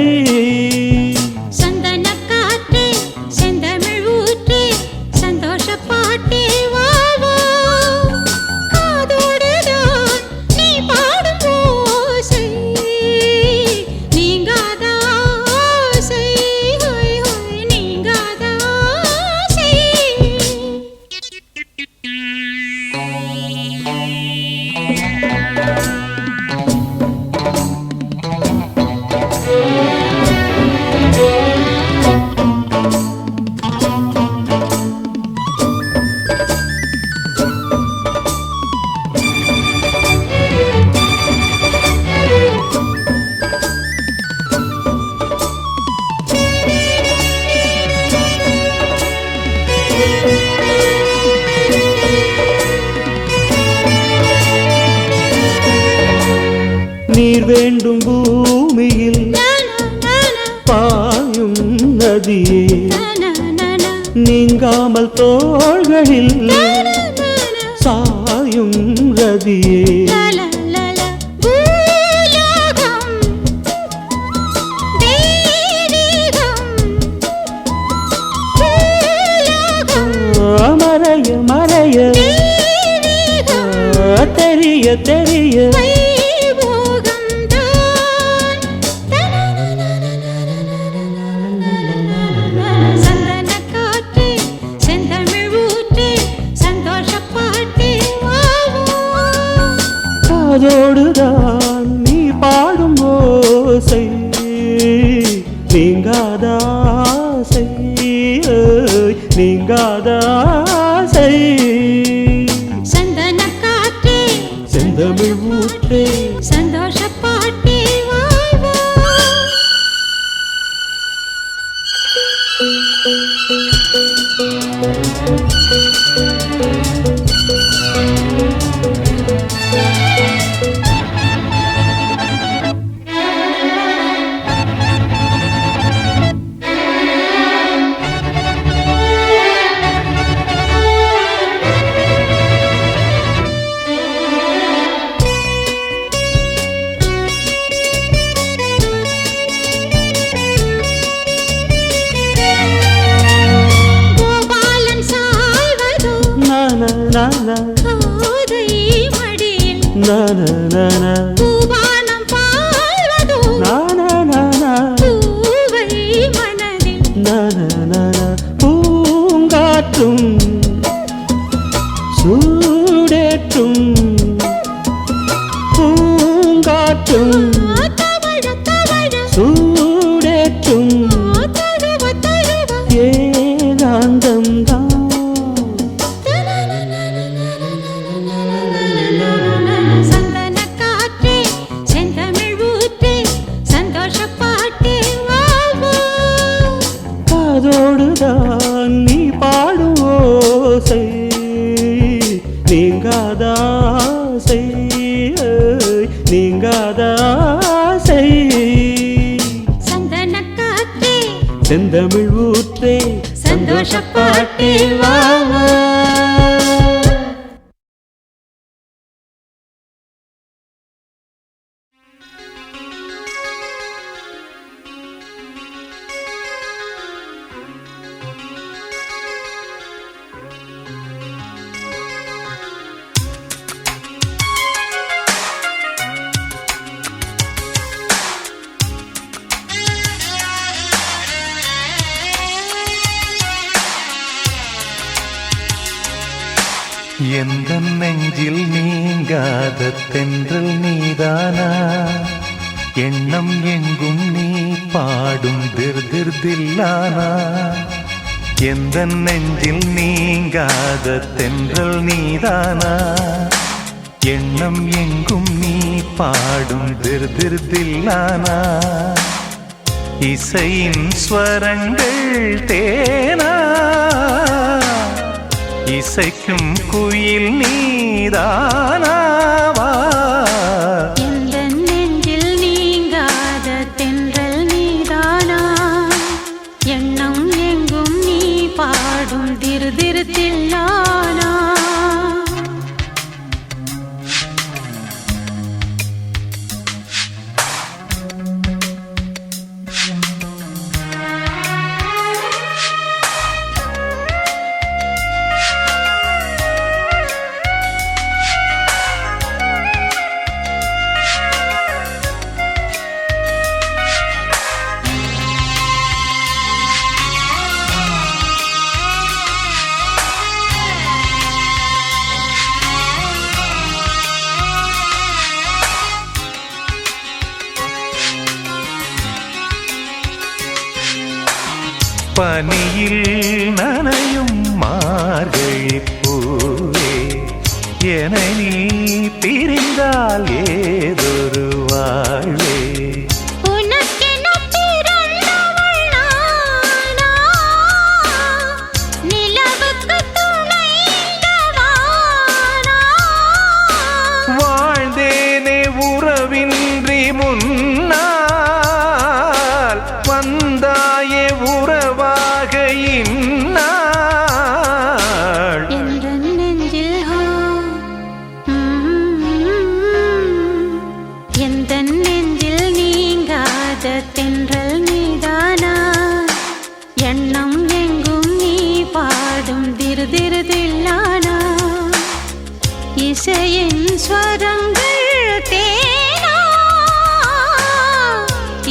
நீர் வேண்டும் பூமியில் பாயும் நதியே நீங்காமல் தோள்களில் சாயும் ரதியே. மறைய மறைய தெரிய தெரிய அதோடுதான் நீ பாடும் ஓசை நீங்காதாசை நீங்காதாசை. சந்தன காற்றே செந்தமிழ் ஊற்றே சந்தோஷப்பாட்டே வா வா. பூவானம் பாழ்வதோ பூவை மனதில் பூங்காற்றும் சூடேற்றும் பூங்காற்றும் சூடேற்றும் ஏகாந்தம் தான். அதோடுதான் நீ பாடும் ஓசை நீங்காதாசை நீங்காதாசை. சந்தன காற்றே செந்தமிழ் ஊற்றே சந்தோஷப்பாட்டே வா வா. எந்தன் நெஞ்சில் நீங்காத தென்றல் நீதானா எண்ணம் எங்கும் நீ பாடும் திர்திர்தில்லானா எந்தன் நெஞ்சில் நீங்காத தென்றல் நீதானா எண்ணம் எங்கும் நீ பாடும் திர்திர்தில்லானா இசையின் ஸ்வரங்கள் தேனா இசைக்கும் குயில் நீதானாவா எந்தன் நெஞ்சில் நீங்காத தென்றல் நீதானா எண்ணம் எங்கும் நீ பாடும் திர்திர்தில்லானா பனியில் நனையும் மார்கழி பூவே என நீ பிரிந்தால் ஏதொரு வாழ்வே உனக்கென பிறந்தவள் நானா நிலவுக்கு துணைந்தவானா வாழ்ந்தேனே உறவின்றி முன்னால் வந்தாயே உறவாக இந்நாள் எந்தன் நெஞ்சில் எந்தன் நெஞ்சில் நீங்காத தென்றல் நீதானா எண்ணம் எங்கும் நீ பாடும் திர்திர்தில்லானா இசையின் ஸ்வரங்கள் தேனா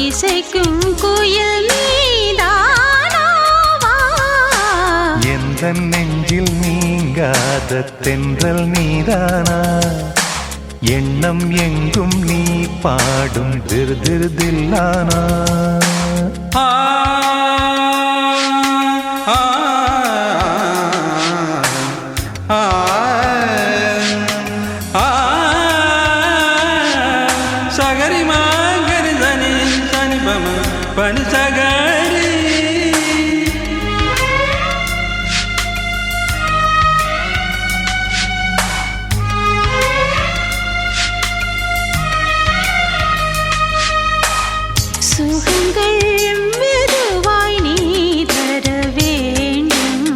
இசைக்கும் குயில் நீதானாவா எந்தன் நெஞ்சில் நீங்காத தென்றல் நீதானா எண்ணம் எங்கும் நீ பாடும் திர்திர்தில்லானா சகரி மாங்கரி தனி தனி பம பனி சகரி சுகங்கள் மெதுவாய் நீ தர வேண்டும்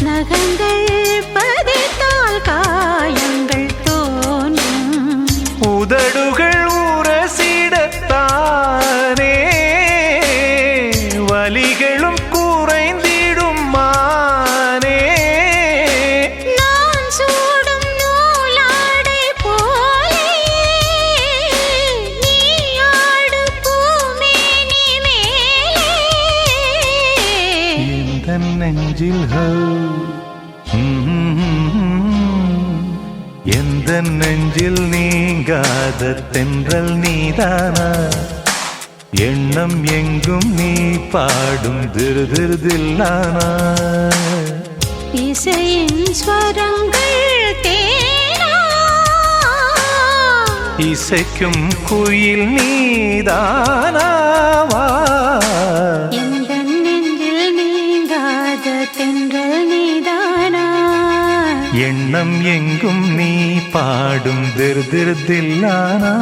நகங்கள் பதித்தால் காயங்கள் தோன்றும் உதடுகள் உரசிடத்தானே வலிகளும் குறைந்திடும் மானே நான் சூடும் நூலாடை போலே நீ ஆடு பூமேனி மேலே எந்தன் நெஞ்சில் எந்தன் நெஞ்சில் நீங்காத தென்றல் நீதானா எண்ணம் எங்கும் நீ பாடும் திர்திர்தில்லானா இசையின் ஸ்வரங்கள் தேனா இசைக்கும் குயில் நீதானாவா எந்தன் நெஞ்சில் நீங்காத தென்றல் நீதானா எண்ணம் எங்கும் நீ பாடும் திர்திர்தில்லானா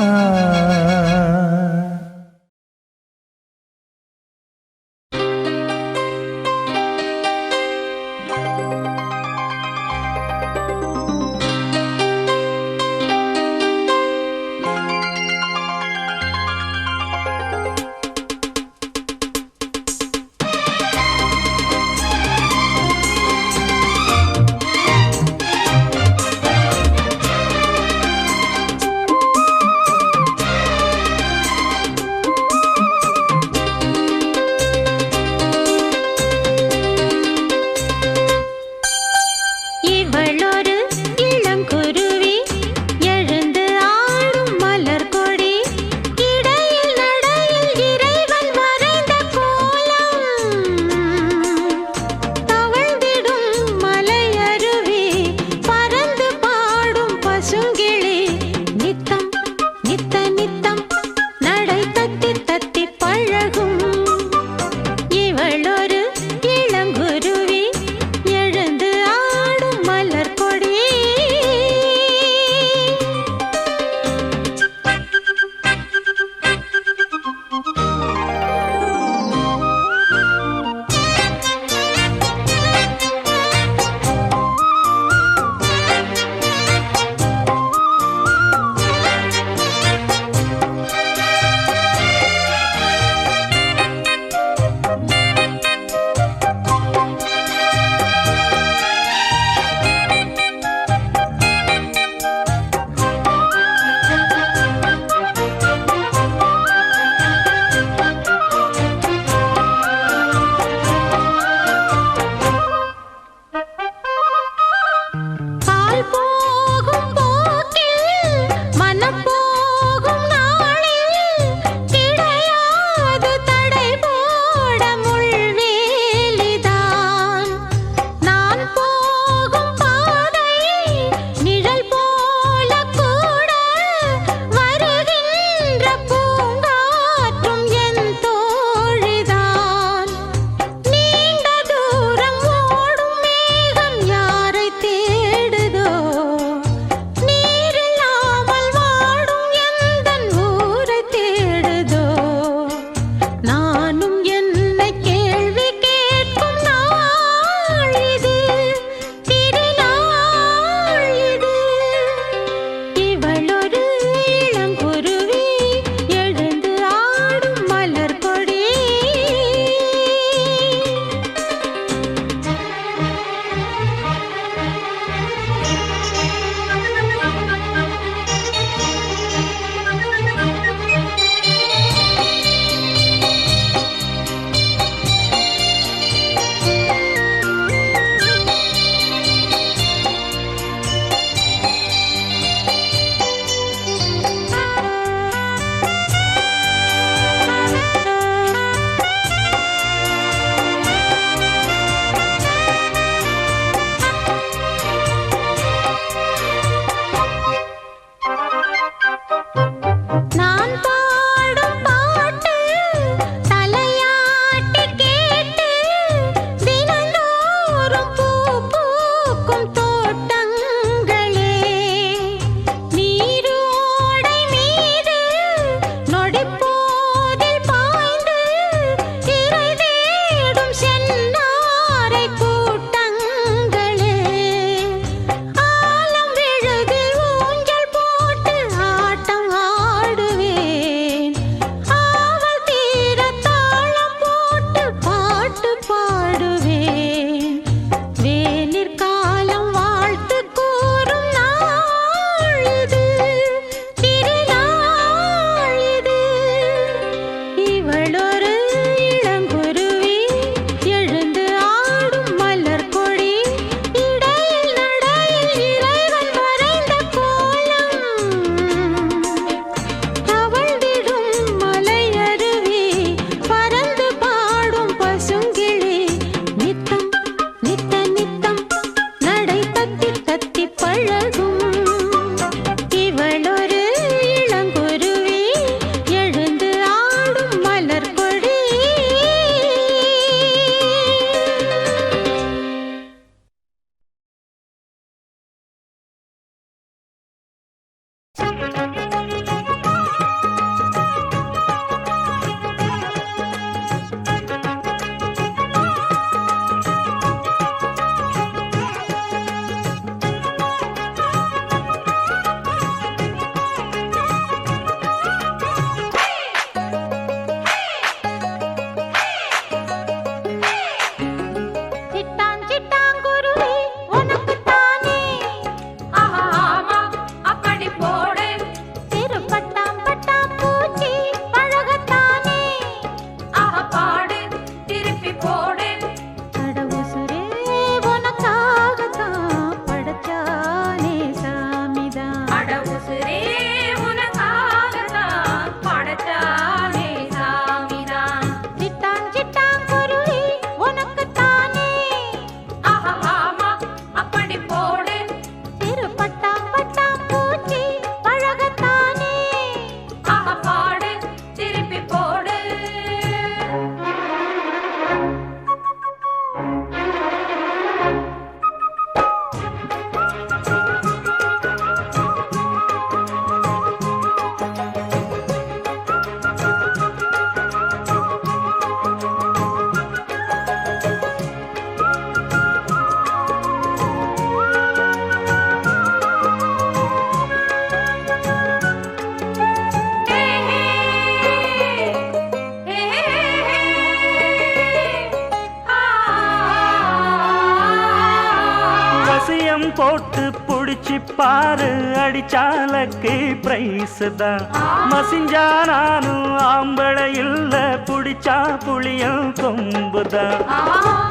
போட்டு புடிச்சு பாரு அடிச்சாலக்கு பிரைஸ் தான் மசிஞ்சா நானும் ஆம்பளை இல்ல புடிச்சா புளியும் கொம்புதான்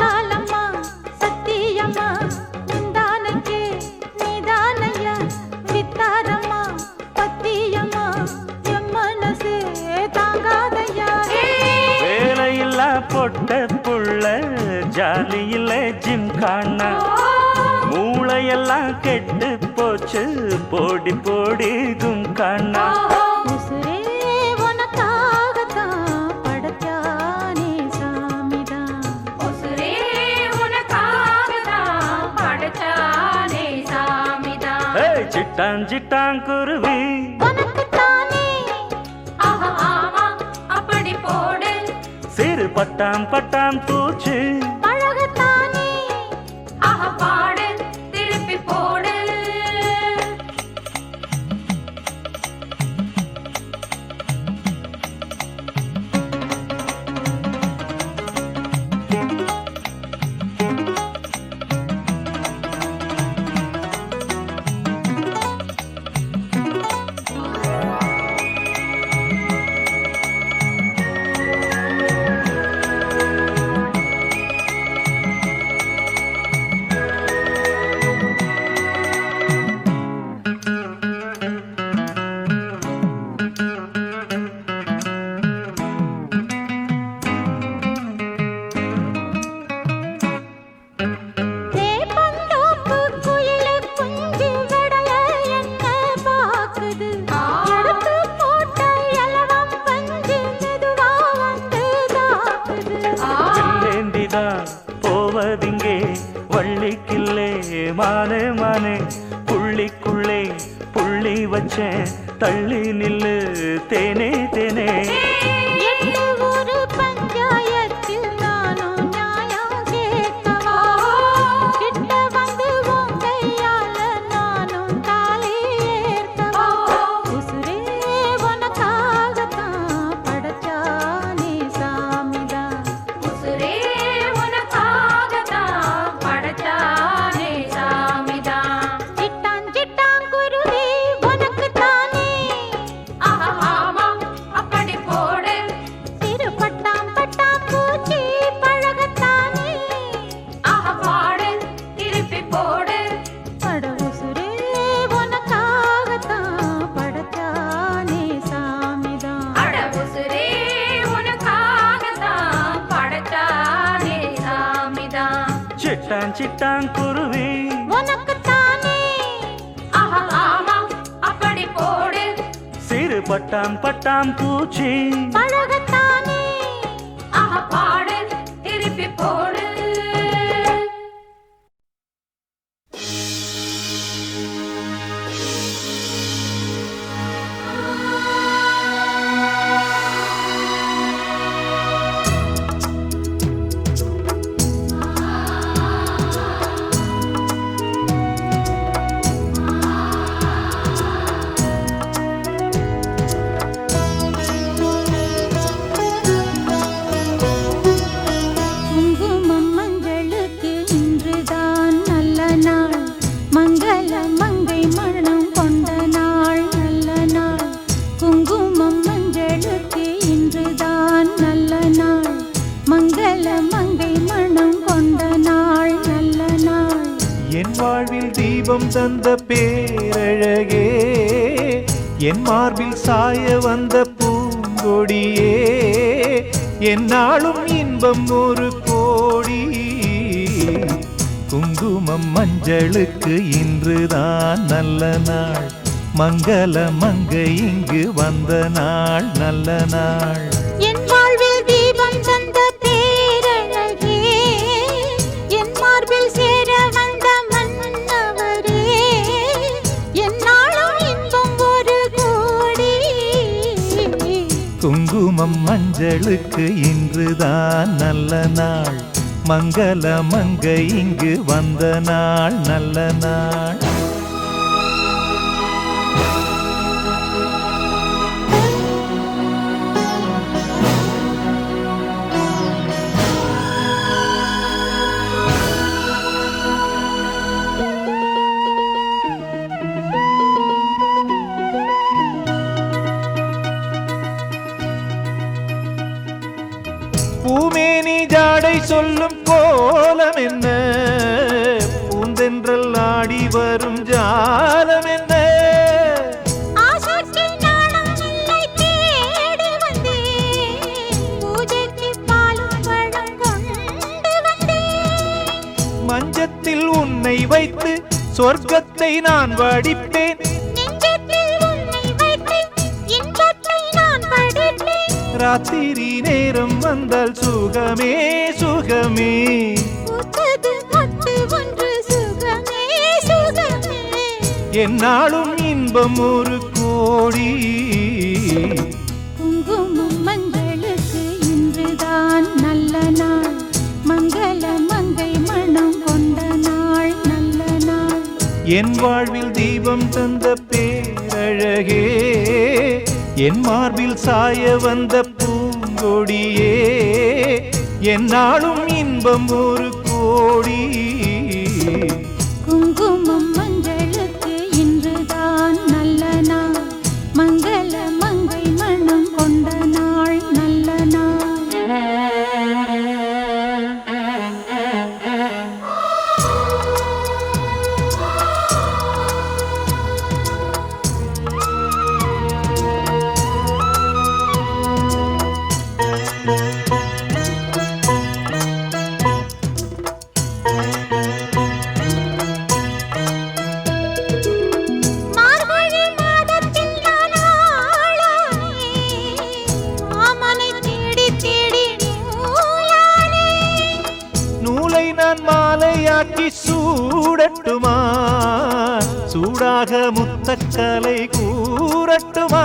தாளம்மா சத்தியம்மா நிந்தானக்கே நீதானையா வித்தாரம்மா பத்தியம்மா என் மனசே தாங்காதையா வேலையில்லா பொட்ட புள்ள ஜாலியில ஜிம் காணா மூளையெல்லாம் கெட்டு போச்சு போடி போடி கும் காணா உசுரே உனக்காகத்தான் படைச்சானே சாமிதான் உசுரே உனக்காகத்தான் படைச்சானே சாமிதான் சிட்டான் சிட்டான் குருவி உனக்குத்தானே ஆஹா ஆமா அப்படி போடு சிறு பட்டாம் பட்டாம் பூச்சி பழகத்தானே ஆஹா பாடு திருப்பி போடு தேப்பந்தோப்பு குயிலு குஞ்சு விடல என்ன பாக்குது எடுத்து போட்ட எலவம் பஞ்சு மெதுவா வந்து தாக்குது வெள்ளேந்திதான் போவதிங்கே வள்ளிக்கில்லே மானே மானே புள்ளிக்குள்ளே புள்ளி வச்சேன் தள்ளி நில்லு தேனே தேனே எட்டு ஒரு பஞ்சாயத்தில் நானும் நியாயம் கேட்கவா கிட்ட வந்து உன் கையால நானும் தாலி ஏற்கவா உசுரே உனக்காகத்தான் படைச்சானே சாமிதான் உசுரே உனக்காகத்தான் படைச்சானே சாமிதான் சிட்டான் சிட்டான் குருவி உனக்குத்தானே ஆஹா ஆமா அப்படி போடு சிறு பட்டாம் பட்டாம் பூச்சி பழகத்தானே ஆஹா பாடு திருப்பி போடு அட உசுரே உனக்காகத்தான் படைச்சானே சாமிதான் அட உசுரே உனக்காகத்தான் படைச்சானே சாமிதான் சிட்டான் சிட்டான் குருவி உனக்குத்தானே ஆஹா ஆமா அப்படி போடு சிறு பட்டாம் பட்டாம் பூச்சி பழகத்தானே ஆஹா பாடு திருப்பி போடு குங்குமம் மஞ்சளுக்கு இன்றுதான் நல்ல நாள் மங்கள மங்கை மணம் கொண்ட நாள் நல்ல நாள் குங்குமம் மஞ்சளுக்கு இன்றுதான் நல்ல நாள் மங்கள மங்கை மணம் கொண்ட நாள் நல்ல நாள் என் வாழ்வில் தீபம் தந்த பேரழகே என் மார்பில் சாய வந்த பூங்கொடியே என்னாலும் இன்பம் ஒரு கோடி குங்குமம் மஞ்சளுக்கு இன்றுதான் நல்ல நாள் மங்கள மங்கை இங்கு வந்த நாள் நல்ல நாள் என் வாழ்வில் தீபம் தந்த பேரழகே என் மார்பில் சேர வந்த மன்னவரே என்னாலும் இன்பம் ஒரு கோடி குங்குமம் மஞ்சளுக்கு இன்றுதான் நல்ல நாள் மங்கள மங்கை இங்கு வந்த நாள் நல்ல நாள் சொல்லும் கோலம் என்ன, பூந்தென்றல் ஆடி வரும் ஜாலம் என்ன. மஞ்சத்தில் உன்னை வைத்து சொர்க்கத்தை நான் வடிப்பேன், ராத்திரி நேரம் வந்தால் சுகமே சுகமே. என்னாலும் இன்பம் ஒரு கோடி. குங்குமம் மஞ்சளுக்கு இன்றுதான் நல்ல நாள், மங்கள மங்கை மனம் கொண்ட நாள் நல்ல நாள். என் வாழ்வில் தீபம் தந்த பேரழகே, என் மார்பில் சாய வந்த பூங்கொடியே, என்னாலும் இன்பம் ஒரு கோடி. குங்குமம் மஞ்சளுக்கு இன்றுதான் நல்ல நாள், மங்கள மங்கை மனம் கொண்ட நாள் நல்ல நாள். மாலையாக்கி சூடட்டுமா, சூடாக முத்தக்கலை கூறட்டுமா.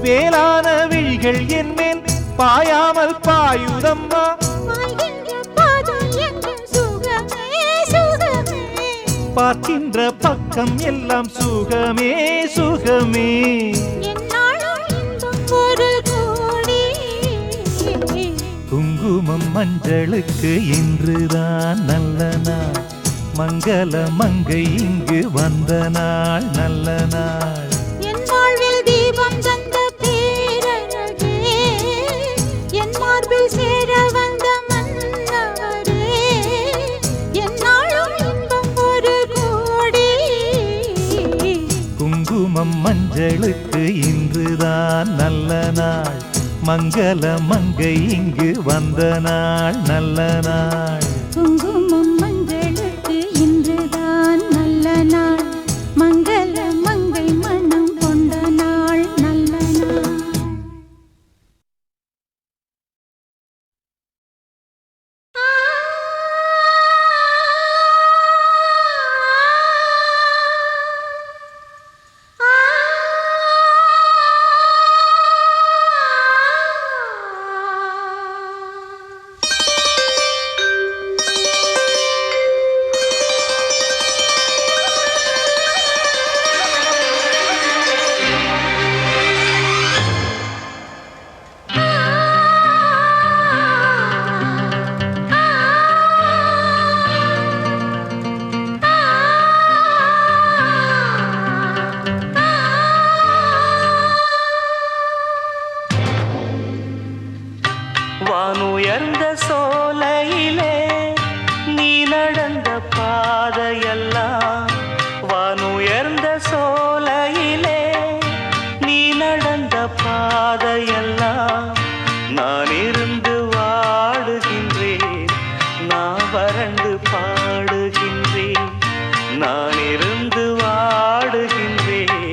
வேளான விழிகள் என்மேல் பாயாமல் பாயுதம்மா. பார்க்கின்ற பக்கம் எல்லாம் சுகமே சுகமே. குங்குமம் மஞ்சளுக்கு இன்றுதான் நல்ல நாள், மங்கள மங்கை இங்கு வந்த நாள் நல்ல நாள். என் வாழ்வில் தீபம் தந்த பேரழகே, என் மார்பில் சேர வந்த மன்னவரே, என்னாலும் இன்பம் ஒரு கோடி. குங்குமம் மஞ்சளுக்கு இன்றுதான் நல்ல நாள், மங்கள மங்கை இங்கு வந்த நாள் நல்ல நாள். குங்குமம் மஞ்சளுக்கு இன்றுதான் நல்ல நாள், மங்கள மங்கை மனம் கொண்ட நாள் நல்ல நாள். வானுயர்ந்த சோலையிலே நீ நடந்த பாதையெல்லாம், வானுயர்ந்த சோலையிலே நீ நடந்த பாதையெல்லாம், நான் இருந்து வாடுகின்றேன், நான் வறண்டு பாடுகின்றேன். நான் இருந்து வாடுகின்றேன்,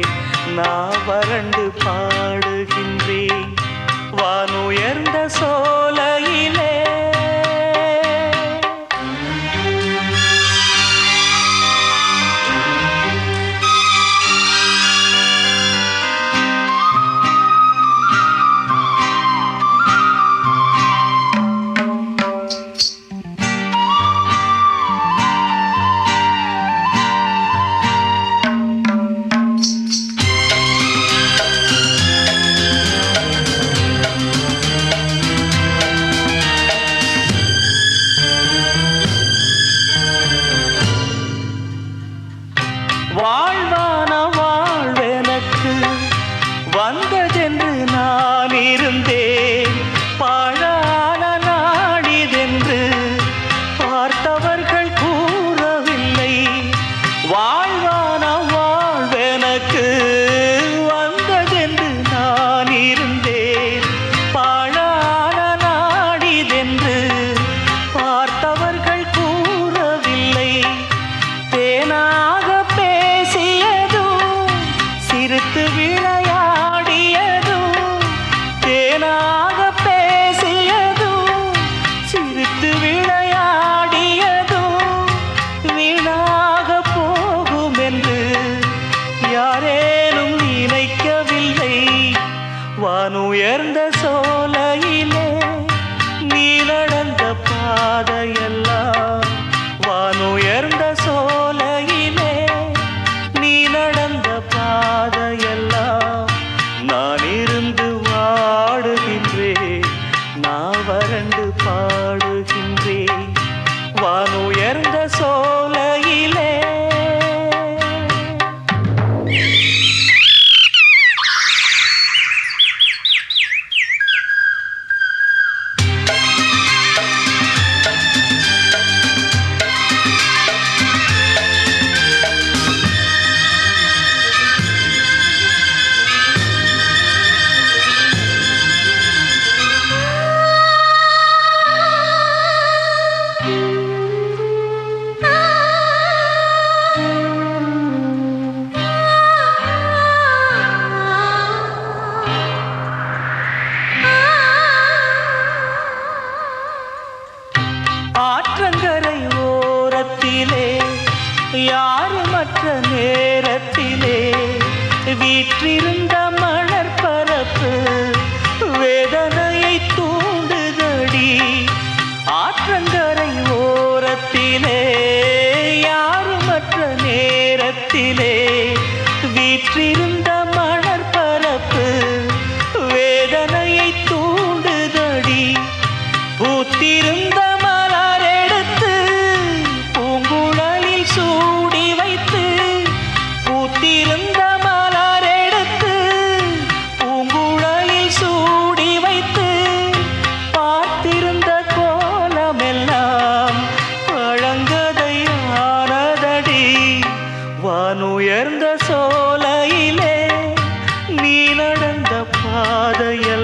நான் வறண்டு பாடுகின்றேன். வானுயர்ந்த சோலையிலே வானுயர்ந்த சோலையிலே நீ நடந்த பாதையெல்லாம் வானுயர்ந்த சோலையிலே நீ நடந்த பாதையெல்லாம் நான் இருந்து வாடுகின்றேன் நான் வறண்டு பாடுகின்றேன் வானுயர்ந்த சோலையிலே ஆற்றங்கரை ஓரத்திலே யாருமற்ற நேரத்திலே வீற்றிருந்த மணற்பரப்பு வேதனையை தூண்டுதடி ஆற்றங்கரை ஓரத்திலே யாருமற்ற நேரத்திலே வீற்றிருந்த மணற்பரப்பு வேதனையை தூண்டுதடி பூத்திருந்த மலரெடுத்து பூங்குழலில் சூடி வைத்து பூத்திருந்த மலரெடுத்து பூங்குழலில் சூடி வைத்து பார்த்திருந்த கோலமெல்லாம் பழங்கதையானதடி வானுயர்ந்த சோலையிலே நீ நடந்த பாதையெல்லாம்